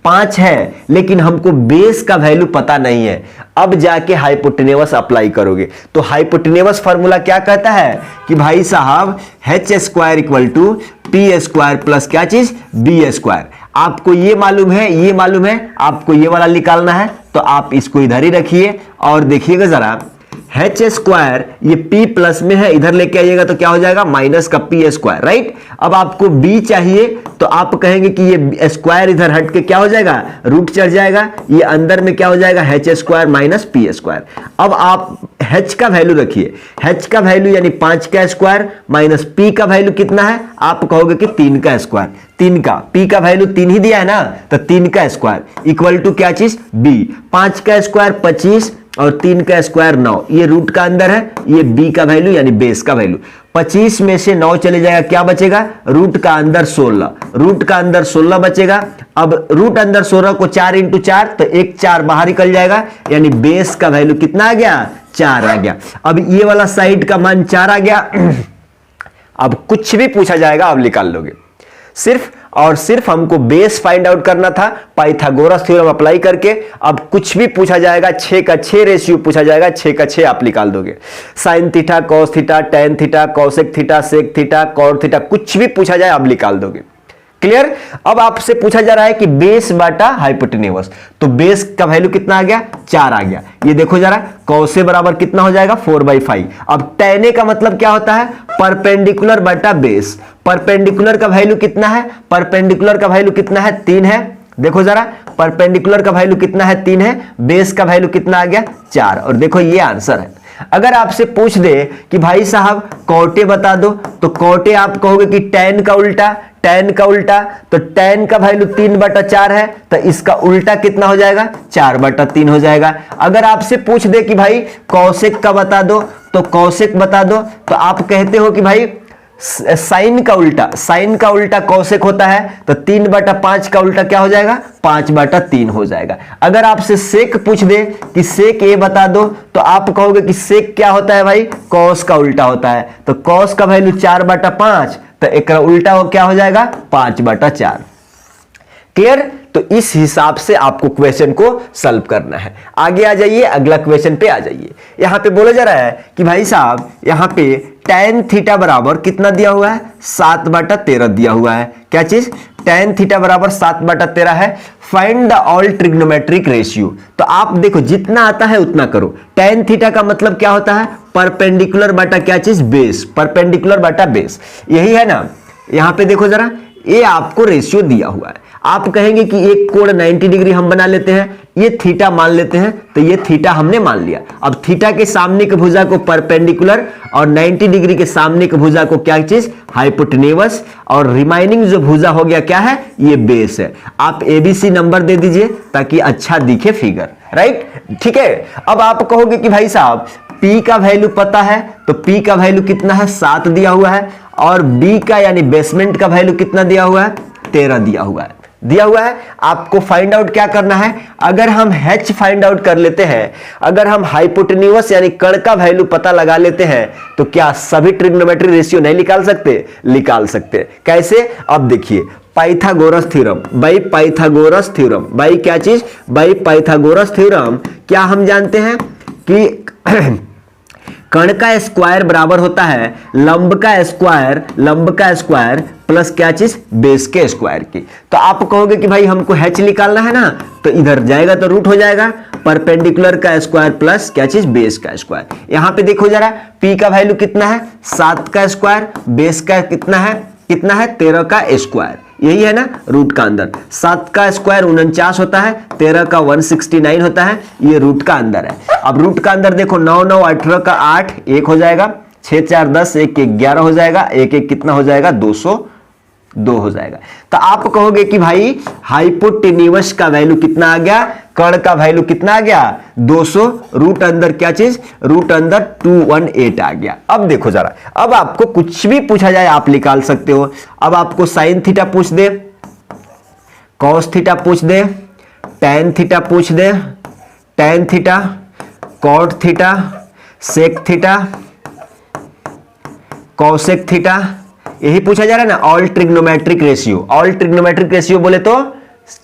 5 है, लेकिन हमको बेस का वैल्यू पता नहीं है। अब जाके हाइपोटेन्यूस अप्लाई करोगे तो हाइपोटेन्यूस फार्मूला क्या कहता है कि भाई साहब h² = p² प्लस क्या चीज, b²। आपको ये मालूम है, आपको ये वाला निकालना है, तो आप इसको इधर ही रखिए और देखिएगा जरा, एच स्क्वायर ये p प्लस में है, इधर लेके आइएगा तो क्या हो जाएगा माइनस का p स्क्वायर, राइट। अब आपको b चाहिए तो आप कहेंगे कि ये स्क्वायर इधर हट के क्या हो जाएगा रूट चढ़ जाएगा, ये अंदर में क्या हो जाएगा H square minus p square. अब आप h का वैल्यू रखिए, h का वैल्यू यानी 5 का स्क्वायर माइनस p का वैल्यू कितना है, आप कहोगे कि 3 का स्क्वायर, 3 का p का वैल्यू 3 ही दिया है ना, तो 3 का स्क्वायर इक्वल टू क्या चीज b, 5 का स्क्वायर 25 और 3 का स्क्वायर 9, ये रूट का अंदर है, ये b का वैल्यू यानी बेस का वैल्यू। 25 में से 9 चले जाएगा, क्या बचेगा रूट का अंदर 16, रूट का अंदर 16 बचेगा। अब रूट अंदर 16 को 4 इंटू 4 तो 1 4 बाहर निकल जाएगा, यानी बेस का वैल्यू कितना आ गया 4 आ गया। अब ये वाला साइड का मान 4 आ गया। अब कुछ भी पूछा जाएगा आप निकाल लोगे, सिर्फ और सिर्फ हमको बेस फाइंड आउट करना था पाइथागोरस थ्योरम अप्लाई करके। अब कुछ भी पूछा जाएगा, 6 का 6 रेशियो पूछा जाएगा, 6 का 6 आप निकाल दोगे। Sine theta, cos theta, tan theta, cosec theta, sec theta, cot theta, कुछ भी पूछा जाए आप निकाल दोगे। क्लियर। अब आपसे पूछा जा रहा है कि बेस बाटा हाइपोटेन्यूज, तो बेस का वैल्यू कितना आ गया 4 आ गया। ये देखो जरा, कॉसे बराबर कितना हो जाएगा 4/5। अब टेन का मतलब क्या होता है परपेंडिकुलर बटा बेस, परपेंडिकुलर का वैल्यू कितना है, परपेंडिकुलर का वैल्यू कितना है 3 है। देखो जरा परपेंडिकुलर का वैल्यू कितना है 3 है, बेस का वैल्यू कितना आ गया 4। और देखो ये आंसर है। अगर आपसे पूछ दे कि भाई साहब कॉटे बता दो, तो कॉटे आप कहोगे कि टेन का उल्टा, टेन का उल्टा, तो टेन का वैल्यू 3/4 है, तो इसका उल्टा कितना हो जाएगा 4/3 हो जाएगा। अगर आपसे पूछ दे कि भाई कौशिक का बता दो, तो कौशिक बता दो, तो आप कहते हो कि भाई साइन का उल्टा, साइन का उल्टा कौशिक होता है, तो 3/5 का उल्टा क्या हो जाएगा 5/3 हो जाएगा। अगर आपसे सेक पूछ दे कि सेक ए बता दो, तो आप कहोगे कि सेक क्या होता है भाई कॉस का उल्टा होता है, तो कॉस का वैल्यू 4/5, तो एक उल्टा हो क्या हो जाएगा 5/4। क्लियर। तो इस हिसाब से आपको क्वेश्चन को सॉल्व करना है। आगे आ जाइए, अगला क्वेश्चन पे आ जाइए। यहां पे बोला जा रहा है कि भाई साहब यहां पे tan थीटा बराबर कितना दिया हुआ है 7/13 दिया हुआ है। क्या चीज tan थीटा बराबर 7/13 है। Find the all trigonometric ratio, तो आप देखो जितना आता है उतना करो। tan थीटा का मतलब क्या होता है परपेंडिकुलर बटा क्या चीज बेस, परपेंडिकुलर बटा बेस, यही है ना। यहां पे देखो जरा, ये आपको रेशियो दिया हुआ है। आप कहेंगे कि एक कोण 90 डिग्री हम बना लेते हैं, ये थीटा मान लेते हैं, तो ये थीटा हमने मान लिया। अब थीटा के सामने की भुजा को परपेंडिकुलर और 90 डिग्री के सामने की भुजा को क्या चीज हाइपोटेन्यूज, और रिमाइनिंग जो भुजा हो गया क्या है ये बेस है। आप एबीसी नंबर दे दीजिए ताकि अच्छा दिखे फिगर, राइट। ठीक है। अब आप कहोगे कि भाई साहब P का वैल्यू पता है, तो P का वैल्यू कितना है 7 दिया हुआ है, और B का यानी बेसमेंट का वैल्यू कितना दिया हुआ है 13 दिया हुआ है, दिया हुआ है। आपको फाइंड आउट क्या करना है, अगर हम h फाइंड आउट कर लेते हैं, अगर हम हाइपोटेन्यूज यानी कण का वैल्यू पता लगा लेते हैं, तो क्या सभी ट्रिग्नोमेट्री रेशियो नहीं निकाल सकते, निकाल सकते। कैसे, अब देखिए Pythagoras theorem, by Pythagoras theorem, by क्या चीज बाय पाइथागोरस थ्योरम, क्या हम जानते हैं कि कण का स्क्वायर बराबर होता है लंब का स्क्वायर, लंब का स्क्वायर प्लस क्या चीज बेस के स्क्वायर की। तो आप कहोगे कि भाई हमको h निकालना है ना, तो इधर जाएगा तो रूट हो जाएगा परपेंडिकुलर का स्क्वायर प्लस क्या चीज बेस का स्क्वायर। यहां पे देखो जरा p का वैल्यू कितना है 7 का स्क्वायर, बेस का कितना है 13 का स्क्वायर, यही है ना रूट का अंदर। 7 का स्क्वायर 49 होता है, 13 का 169 होता है, ये रूट का अंदर है। अब रूट का अंदर देखो 9 9 18 का 8 1 हो जाएगा, 6 4 10 1 1 11 हो जाएगा, 1 1 कितना हो जाएगा 202 हो जाएगा। तो आप कहोगे कि भाई हाइपोटेन्यूज का वैल्यू कितना आ गया, कण का वैल्यू कितना आ गया 200, रूट अंदर क्या चीज रूट अंदर 218 आ गया। अब देखो जरा, अब आपको कुछ भी पूछा जाए आप निकाल सकते हो। अब आपको साइन थीटा पूछ दे, कॉस थीटा पूछ दे, टैन थीटा पूछ दे, tan theta, cot theta, sec theta, cosec theta, यही पूछा जा रहा है ना। All trigonometric ratio, all trigonometric ratio बोले तो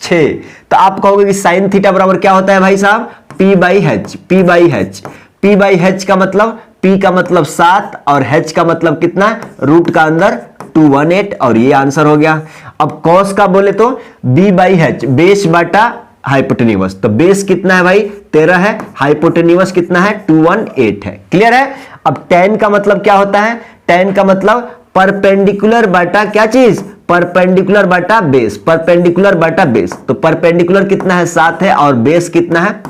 6। तो आप कहोगे कि साइन थीटा बराबर क्या होता है भाई साहब P/H, P/H, P/H का मतलब P का मतलब 7 और H का मतलब कितना रूट का अंदर 218, और ये आंसर हो गया। अब कॉस का बोले तो B/H बेस बटा हाइपोटेन्यूस। तो बेस कितना है भाई 13 है, हाइपोटेन्यूस कितना है 218 है। क्लियर है। अब tan का मतलब क्या होता है, tan का मतलब परपेंडिकुलर बटा क्या चीज, परपेंडिकुलर बटा बेस, परपेंडिकुलर बटा बेस। तो परपेंडिकुलर कितना है 7 है और बेस कितना है,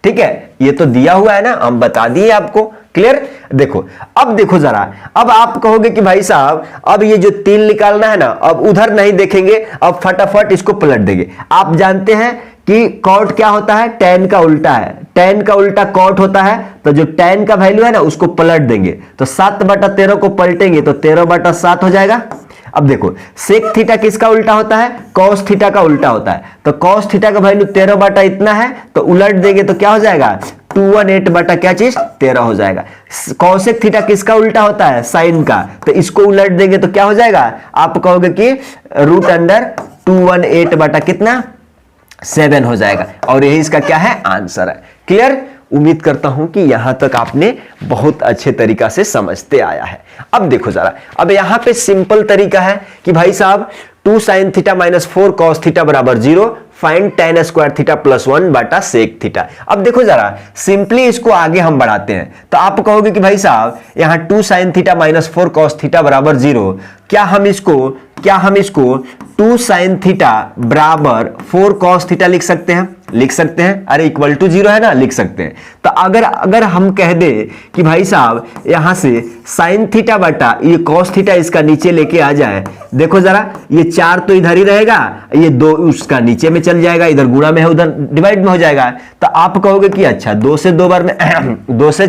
ठीक है, ये तो दिया हुआ है ना, हम बता दिए आपको। क्लियर। देखो अब देखो जरा, अब आप कहोगे कि भाई साहब अब ये जो 3 निकालना है ना, अब उधर नहीं देखेंगे, अब फटाफट इसको पलट देंगे। आप जानते हैं कि कॉट क्या होता है, tan का उल्टा है, tan का उल्टा कॉट होता है। तो जो tan का वैल्यू है ना उसको पलट देंगे, तो 7/13 को पलटेंगे तो 13/7 हो जाएगा। अब देखो सेक थीटा किसका उल्टा होता है, कॉस थीटा का उल्टा होता है। तो कॉस थीटा का वैल्यू 13 बटा इतना है, तो उलट देंगे तो क्या हो जाएगा 218 बटा क्या चीज 13 हो जाएगा। कॉसेक थीटा किसका उल्टा होता है, साइन का। तो इसको उलट देंगे तो क्या हो जाएगा, आप कहोगे कि √218 बटा कितना 7 हो जाएगा। और यही इसका क्या है आंसर है। क्लियर। उम्मीद करता हूं कि यहां तक आपने बहुत अच्छे तरीका से समझते आया है। अब देखो जरा, अब यहां पे सिंपल तरीका है कि भाई साहब 2 sin theta minus 4 cos theta बराबर 0, find tan square theta plus 1 बटा सेक थीटा। अब देखो जरा सिंपली इसको आगे हम बढ़ाते हैं, तो आप कहोगे कि भाई साहब यहां 2 sin theta minus 4 cos theta बराबर 0, क्या हम इसको 2 sin थीटा बराबर 4 cos थीटा लिख सकते हैं, लिख सकते हैं। अरे इक्वल टू 0 है ना, लिख सकते हैं। तो अगर हम कह दे कि भाई साहब यहां से sin थीटा बटा ये cos थीटा इसका नीचे लेके आ जाए, देखो जरा ये 4 तो इधर ही रहेगा, ये 2 उसका नीचे में चल जाएगा, इधर गुणा में है उधर डिवाइड में हो जाएगा। तो आप कहोगे कि अच्छा 2 से 2 बार में 2 से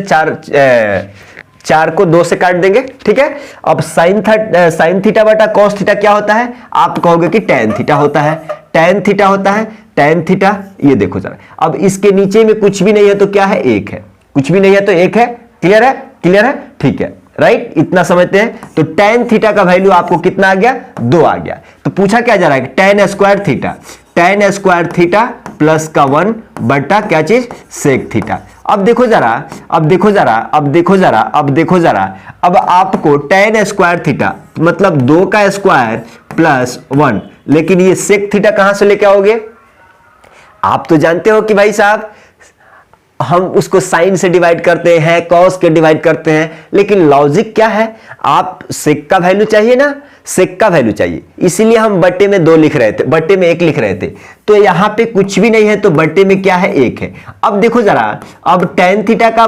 4 को 2 से काट देंगे, ठीक है। अब sin थीटा बटा cos थीटा क्या होता है, आप कहोगे कि tan थीटा होता है, tan थीटा होता है, tan थीटा। ये देखो जरा, अब इसके नीचे में कुछ भी नहीं है तो क्या है 1 है, कुछ भी नहीं है तो 1 है। क्लियर है, क्लियर है, ठीक है, राइट। इतना समझते हैं। तो tan थीटा का वैल्यू आपको कितना आ गया 2 आ गया। तो पूछा क्या जा रहा है tan square theta, tan square theta plus का 1 बटा क्या चीज सेक थीटा। अब देखो जरा, अब देखो जरा, अब देखो जरा, अब देखो जरा, अब आपको tan स्क्वायर थीटा मतलब 2 का स्क्वायर प्लस 1, लेकिन ये सेक थीटा कहां से लेके आओगे, आप तो जानते हो कि भाई साहब हम उसको साइन से डिवाइड करते हैं, कॉस के डिवाइड करते हैं, लेकिन लॉजिक क्या है, आप सेक का वैल्यू चाहिए ना, सेक का वैल्यू चाहिए, इसीलिए हम बट्टे में 2 लिख रहे थे, बट्टे में 1 लिख रहे थे। तो यहां पे कुछ भी नहीं है तो बट्टे में क्या है 1 है। अब देखो जरा, अब tan थीटा का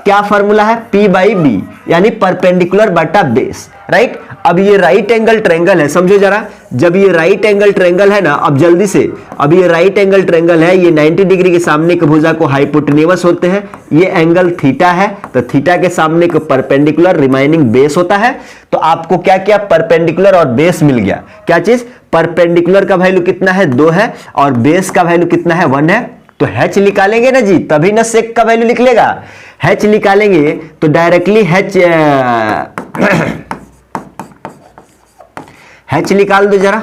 क्या फॉर्मूला है P/B, यानी परपेंडिकुलर बटा बेस, राइट। अब ये राइट एंगल ट्रायंगल है, समझो जरा, जब ये राइट एंगल ट्रायंगल है ना, अब जल्दी से, अब ये राइट एंगल ट्रायंगल है, ये 90 डिग्री के सामने के भुजा को हाइपोटेन्यूस होते हैं, ये एंगल थीटा है, तो थीटा के सामने को परपेंडिकुलर रिमाइनिंग बेस होता है। तो आपको क्या क्या परपेंडिकुलर और बेस मिल गया, क्या चीज, परपेंडिकुलर का वैल्यू कितना है 2 है और बेस का वैल्यू कितना है 1 है। तो h निकालेंगे ना जी, तभी ना सेक का वैल्यू निकलेगा। h निकालेंगे तो डायरेक्टली h निकाल दो जरा,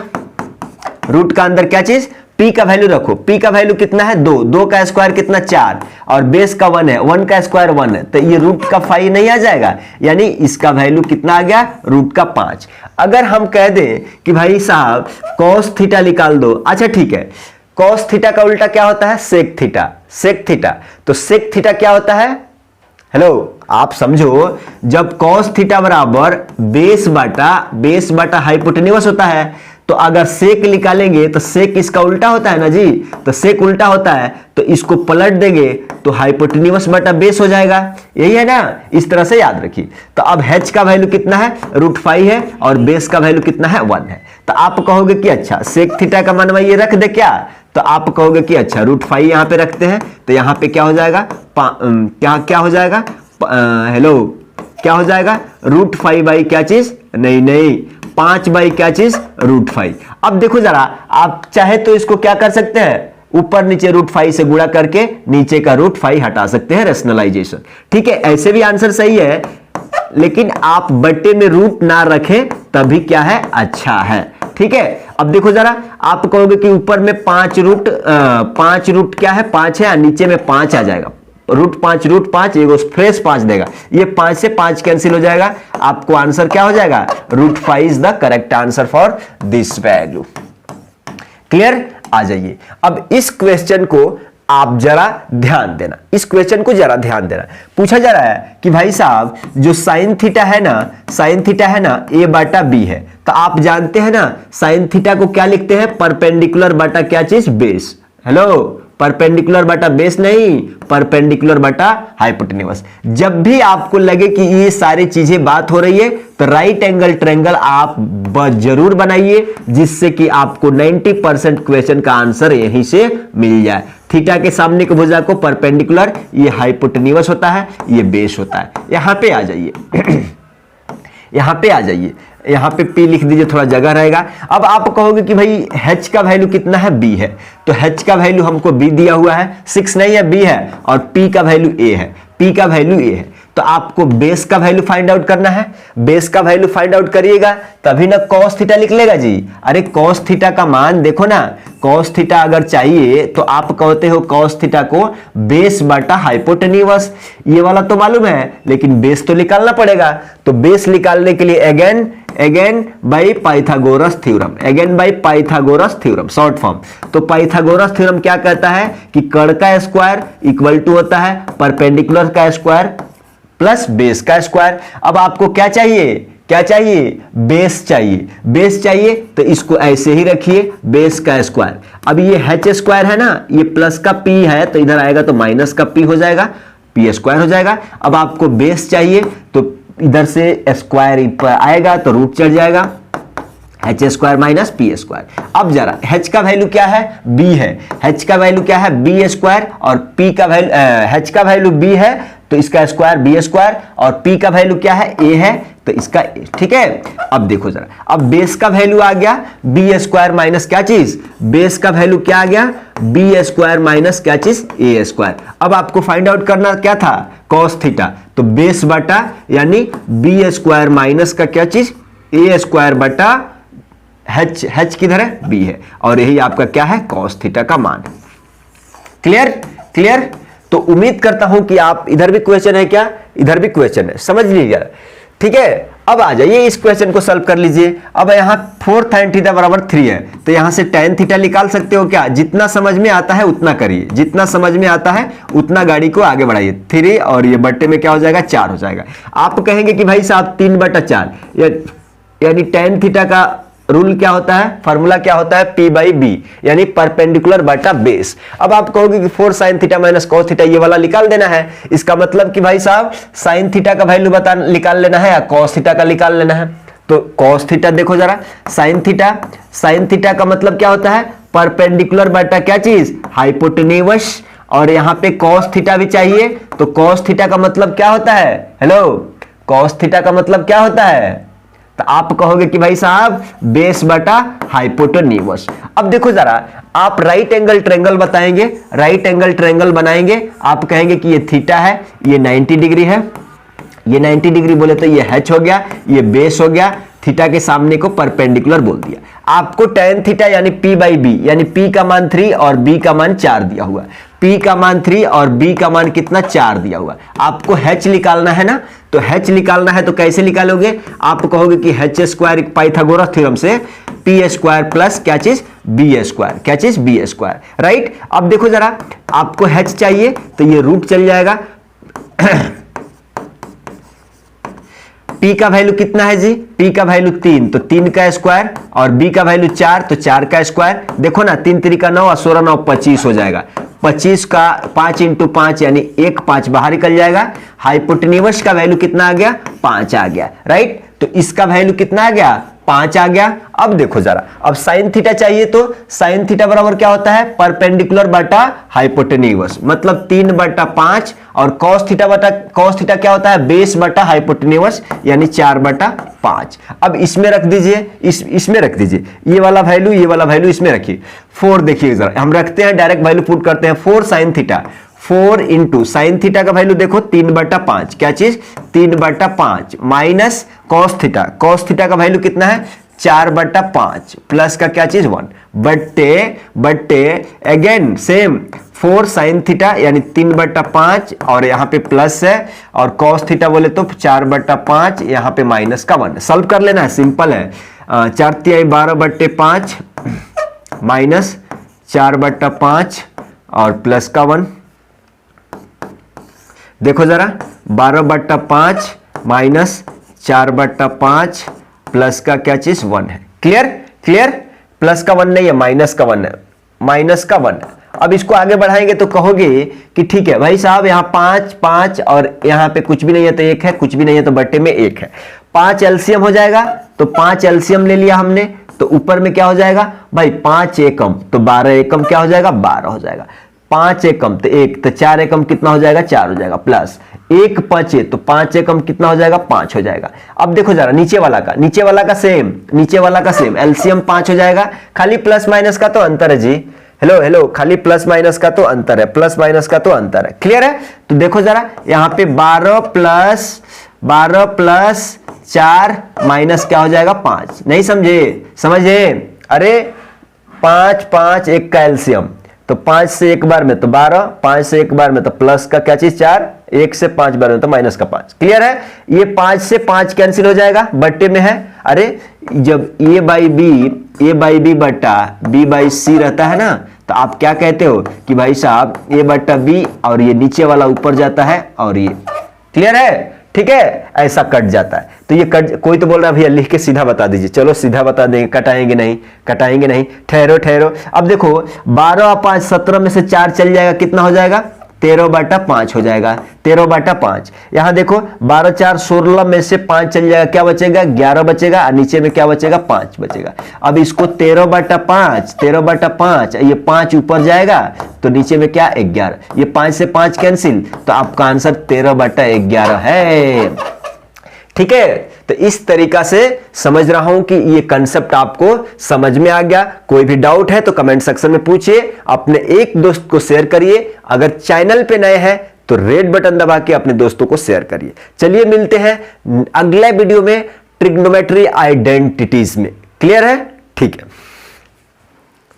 रूट का अंदर क्या चीज p का वैल्यू रखो, p का वैल्यू कितना है 2, 2 का स्क्वायर कितना 4 और बेस का 1 है, 1 का स्क्वायर 1 है, तो ये रूट का 5 नहीं आ जाएगा, यानी इसका वैल्यू कितना आ गया रूट का 5। अगर हम कह दें कि भाई साहब cos थीटा निकाल दो, अच्छा ठीक है, cos थीटा का उल्टा क्या होता है सेक थीटा, सेक थीटा। तो सेक थीटा क्या होता है, हेलो आप समझो, जब cos थीटा बराबर बेस बटा हाइपोटेन्यूस होता है, तो अगर सेक निकालेंगे तो सेक इसका उल्टा होता है ना जी, तो सेक उल्टा होता है, तो इसको पलट देंगे तो हाइपोटेन्यूस बटा बेस हो जाएगा, यही है ना, इस तरह से याद रखिए। तो अब h का वैल्यू कितना है √5 है और बेस का वैल्यू कितना है 1 है। तो आप कहोगे कि अच्छा सेक थीटा का मान ये रख दे क्या, तो आप कहोगे कि अच्छा √5 यहां पे रखते हैं, तो यहां पे क्या हो जाएगा, क्या हो जाएगा, हेलो क्या हो जाएगा √5 बाई क्या चीज, नहीं 5 बाई क्या चीज √5। अब देखो जरा, आप चाहे तो इसको क्या कर सकते हैं, ऊपर नीचे √5 से गुणा करके नीचे का √5 हटा सकते हैं, रेशनलाइजेशन, ठीक है। ऐसे भी आंसर सही है, लेकिन आप बट्टे में रूट ना रखें तभी क्या है अच्छा है, ठीक है। अब देखो जरा, आप कहोगे कि ऊपर में 5 रूट क्या है 5 है, नीचे में 5 आ जाएगा, √5 एगो फ्रेश 5 देगा, ये 5 से 5 कैंसिल हो जाएगा, आपको आंसर क्या हो जाएगा √5 is the correct answer for this value. Clear. आ जाइए। अब इस क्वेश्चन को आप जरा ध्यान देना, इस क्वेश्चन को जरा ध्यान देना। पूछा जा रहा है कि भाई साहब जो साइन थीटा है ना, साइन थीटा है ना ए बटा बी है, तो आप जानते हैं ना साइन थीटा को क्या लिखते हैं, परपेंडिकुलर बटा क्या चीज, बेस। हेलो, परपेंडिकुलर बटा बेस नहीं, परपेंडिकुलर बटा हाइपोटेन्यूज। जब भी आपको लगे कि ये सारी चीजें बात हो रही है तो राइट एंगल ट्रायंगल आप जरूर बनाइए, जिससे कि आपको 90% क्वेश्चन का आंसर यहीं से मिल जाए। थीटा के सामने की भुजा को परपेंडिकुलर, ये हाइपोटेन्यूज होता है, ये बेस होता है। यहां पे आ जाइए यहां पे आ जाइए, यहां पे P लिख दीजिए, थोड़ा जगह रहेगा। अब आप कहोगे कि भाई H का वैल्यू कितना है, B है, तो H का वैल्यू हमको B दिया हुआ है, 6 नहीं है, B है, और P का वैल्यू A है, P का वैल्यू A है। तो आपको बेस का वैल्यू फाइंड आउट करना है। बेस का वैल्यू फाइंड आउट करिएगा तभी ना cos थीटा निकलेगा जी। अरे cos थीटा का मान देखो ना, cos थीटा अगर चाहिए तो आप कहते हो cos थीटा को बेस बटा हाइपोटेन्यूज। ये वाला तो मालूम है, लेकिन बेस तो निकालना पड़ेगा। तो बेस निकालने के लिए again by Pythagoras theorem, again by Pythagoras theorem, short form. तो पाइथागोरस थ्योरम क्या कहता है कि कर्ण का स्क्वायर इक्वल टू होता है परपेंडिकुलर का स्क्वायर प्लस बेस का स्क्वायर। अब आपको क्या चाहिए, क्या चाहिए, बेस चाहिए। बेस चाहिए तो इसको ऐसे ही रखिए, बेस का स्क्वायर। अब ये h स्क्वायर है ना, ये प्लस का p है तो इधर आएगा तो माइनस का p हो जाएगा, p स्क्वायर हो जाएगा। अब आपको बेस चाहिए तो इधर से स्क्वायर आएगा तो रूट चढ़ जाएगा, H square minus P square. अब जरा h का वैल्यू क्या है, b है, h का वैल्यू क्या है, b स्क्वायर, और p का वैल्यू h का वैल्यू b है तो इसका स्क्वायर b स्क्वायर, और p का वैल्यू क्या है, a है तो इसका a, ठीक है। अब देखो जरा, अब बेस का वैल्यू आ गया b स्क्वायर माइनस क्या चीज, बेस का वैल्यू क्या आ गया, b स्क्वायर माइनस क्या चीज, a स्क्वायर। अब आपको फाइंड आउट करना क्या था, cos थीटा, तो बेस बटा यानी b स्क्वायर माइनस का क्या चीज, a स्क्वायर बटा h किधर है, b है, और यही आपका क्या है, cos थीटा का मान। Clear clear. तो उम्मीद करता हूं कि आप, इधर भी क्वेश्चन है क्या, इधर भी क्वेश्चन है, समझ लीजिएगा, ठीक है। अब आ जाइए इस क्वेश्चन को सॉल्व कर लीजिए। अब यहां 4 sin थीटा बराबर 3 है, तो यहां से tan थीटा निकाल सकते हो क्या, जितना समझ में आता है उतना करिए, जितना समझ में आता है उतना गाड़ी को आगे बढ़ाइए। 3 और ये बट्टे में क्या हो जाएगा, 4 हो जाएगा। आप कहेंगे कि भाई साहब 3/4 यानी tan थीटा का रूल क्या होता है, फॉर्मूला क्या होता है, P बाई बी, यानी परपेंडिकुलर बटा बेस। अब आप कहोगे कि 4 sin theta minus cos theta, ये वाला निकाल देना है। इसका मतलब कि भाई साहब sin थीटा का वैल्यू निकाल लेना है या cos थीटा का निकाल लेना है। तो cos थीटा देखो जरा, sin थीटा का मतलब क्या होता है, परपेंडिकुलर बटा क्या चीज, हाइपोटेन्यूज। और यहां पे cos थीटा भी चाहिए, तो cos थीटा का मतलब क्या होता है, हेलो, cos थीटा का मतलब क्या होता है, तो आप कहोगे कि भाई साहब बेस बटा हाइपोटेन्यूज। अब देखो जरा, आप राइट एंगल ट्रायंगल बताएंगे, राइट एंगल ट्रायंगल बनाएंगे, आप कहेंगे कि ये थीटा है, ये 90 डिग्री है, ये 90 डिग्री बोले तो ये h हो गया, ये बेस हो गया, थीटा के सामने को परपेंडिकुलर बोल दिया। आपको tan थीटा यानी P बाई बी, यानी P का मान 3 और B का मान 4 दिया हुआ, P का मान 3 और B का मान कितना, 4 दिया हुआ। आपको h निकालना है ना, तो h निकालना है तो कैसे निकालोगे, आप कहोगे कि h स्क्वायर पाइथागोरस थ्योरम से p स्क्वायर प्लस क्या चीज, b स्क्वायर, क्या चीज, b स्क्वायर, राइट। अब देखो जरा, आपको h चाहिए तो ये रूट चल जाएगा P का वैल्यू कितना है जी, P का वैल्यू 3, तो 3 का स्क्वायर, और B का वैल्यू 4, तो 4 का स्क्वायर। देखो ना, 3 3 का 9 और 16 9 25 हो जाएगा। 25 का 5 × 5 यानी 1 5 बाहर निकल जाएगा। हाइपोटेन्यूज का वैल्यू कितना आ गया, 5 आ गया, राइट। तो इसका वैल्यू कितना आ गया, 5 आ गया। अब देखो जरा, अब साइन थीटा चाहिए तो साइन थीटा बराबर क्या होता है, परपेंडिकुलर बटा हाइपोटेन्यूज, मतलब 3/5, और cos थीटा क्या होता है, बेस बटा हाइपोटेन्यूज, यानी 4/5। अब इसमें रख दीजिए, इसमें रख दीजिए, ये वाला वैल्यू, ये वाला वैल्यू इसमें रखिए। 4 देखिए जरा, हम रखते हैं डायरेक्ट वैल्यू पुट करते हैं, 4 sin theta, 4 into sine theta का वैल्यू देखो 3/5, क्या चीज, 3/5 माइनस cos थीटा का वैल्यू कितना है, 4/5 प्लस का क्या चीज 1 बट्टे अगेन सेम 4 sin थीटा यानी 3/5, और यहाँ पे प्लस है, और cos थीटा बोले तो 4/5, यहाँ पे माइनस का 1। सॉल्व कर लेना है, सिंपल है। 4 × 12/5 माइनस 4/5 और प्लस का 1। देखो जरा 12/5 माइनस 4/5 प्लस का क्या चीज 1 है। क्लियर क्लियर, प्लस का 1 नहीं है, माइनस का 1 है, माइनस का 1 है। अब इसको आगे बढ़ाएंगे तो कहोगे कि ठीक है भाई साहब, यहां 5 5 और यहां पे कुछ भी नहीं है तो 1 है, कुछ भी नहीं है तो बट्टे में 1 है। 5 एलसीएम हो जाएगा, तो 5 एलसीएम ले लिया हमने, तो ऊपर में क्या हो जाएगा भाई 5 एकम, तो 12 एकम क्या हो जाएगा 12 हो जाएगा। 5 एकम तो 1, तो 4 एकम कितना हो जाएगा 4 हो जाएगा, प्लस 1 बचे तो 5 एकम कितना हो जाएगा 5 हो जाएगा। अब देखो जरा नीचे वाला का, नीचे वाला का सेम, नीचे वाला का सेम, एलसीएम 5 हो जाएगा, खाली प्लस माइनस का तो अंतर है जी। हेलो हेलो, खाली प्लस माइनस का तो अंतर है, प्लस माइनस का तो अंतर है। क्लियर है? तो देखो जरा यहां पे 12 प्लस 4 माइनस क्या हो जाएगा 5। नहीं समझे? समझे? अरे 5 5 1 का एलसीएम, तो 5 से 1 बार में तो 12, 5 से 1 बार में तो प्लस का क्या चीज 4, 1 से 5 बार में तो माइनस का 5। क्लियर है? ये 5 से 5 कैंसिल हो जाएगा, बट्टे में है। अरे जब a बाई बी बट्टा b बाई सी रहता है ना, तो आप क्या कहते हो कि भाई साहब a बट्टा b और ये नीचे वाला ऊपर जाता है और ये। क्लियर है? ठीक है, ऐसा कट जाता है। तो ये कट, कोई तो बोल रहा है भैया लिख के सीधा बता दीजिए, चलो सीधा बता देंगे, कटाएंगे नहीं, कटाएंगे नहीं, ठहरो ठहरो। अब देखो 12 और 5 17 में से 4 चल जाएगा, कितना हो जाएगा 13/5 हो जाएगा, 13/5। यहां देखो 12 4 16 में से 5 चल जाएगा, क्या बचेगा 11 बचेगा, और नीचे में क्या बचेगा 5 बचेगा। अब इसको 13/5, ये 5 ऊपर जाएगा तो नीचे में क्या 11, ये 5 से 5 कैंसिल, तो आपका आंसर 13/11 है। ठीक है, तो इस तरीका से समझ रहा हूं कि ये कंसेप्ट आपको समझ में आ गया। कोई भी डाउट है तो कमेंट सेक्शन में पूछिए, अपने एक दोस्त को शेयर करिए। अगर चैनल पे नए हैं तो रेड बटन दबा के अपने दोस्तों को शेयर करिए। चलिए मिलते हैं अगले वीडियो में ट्रिग्नोमेट्री आइडेंटिटीज में। क्लियर है? ठीक है।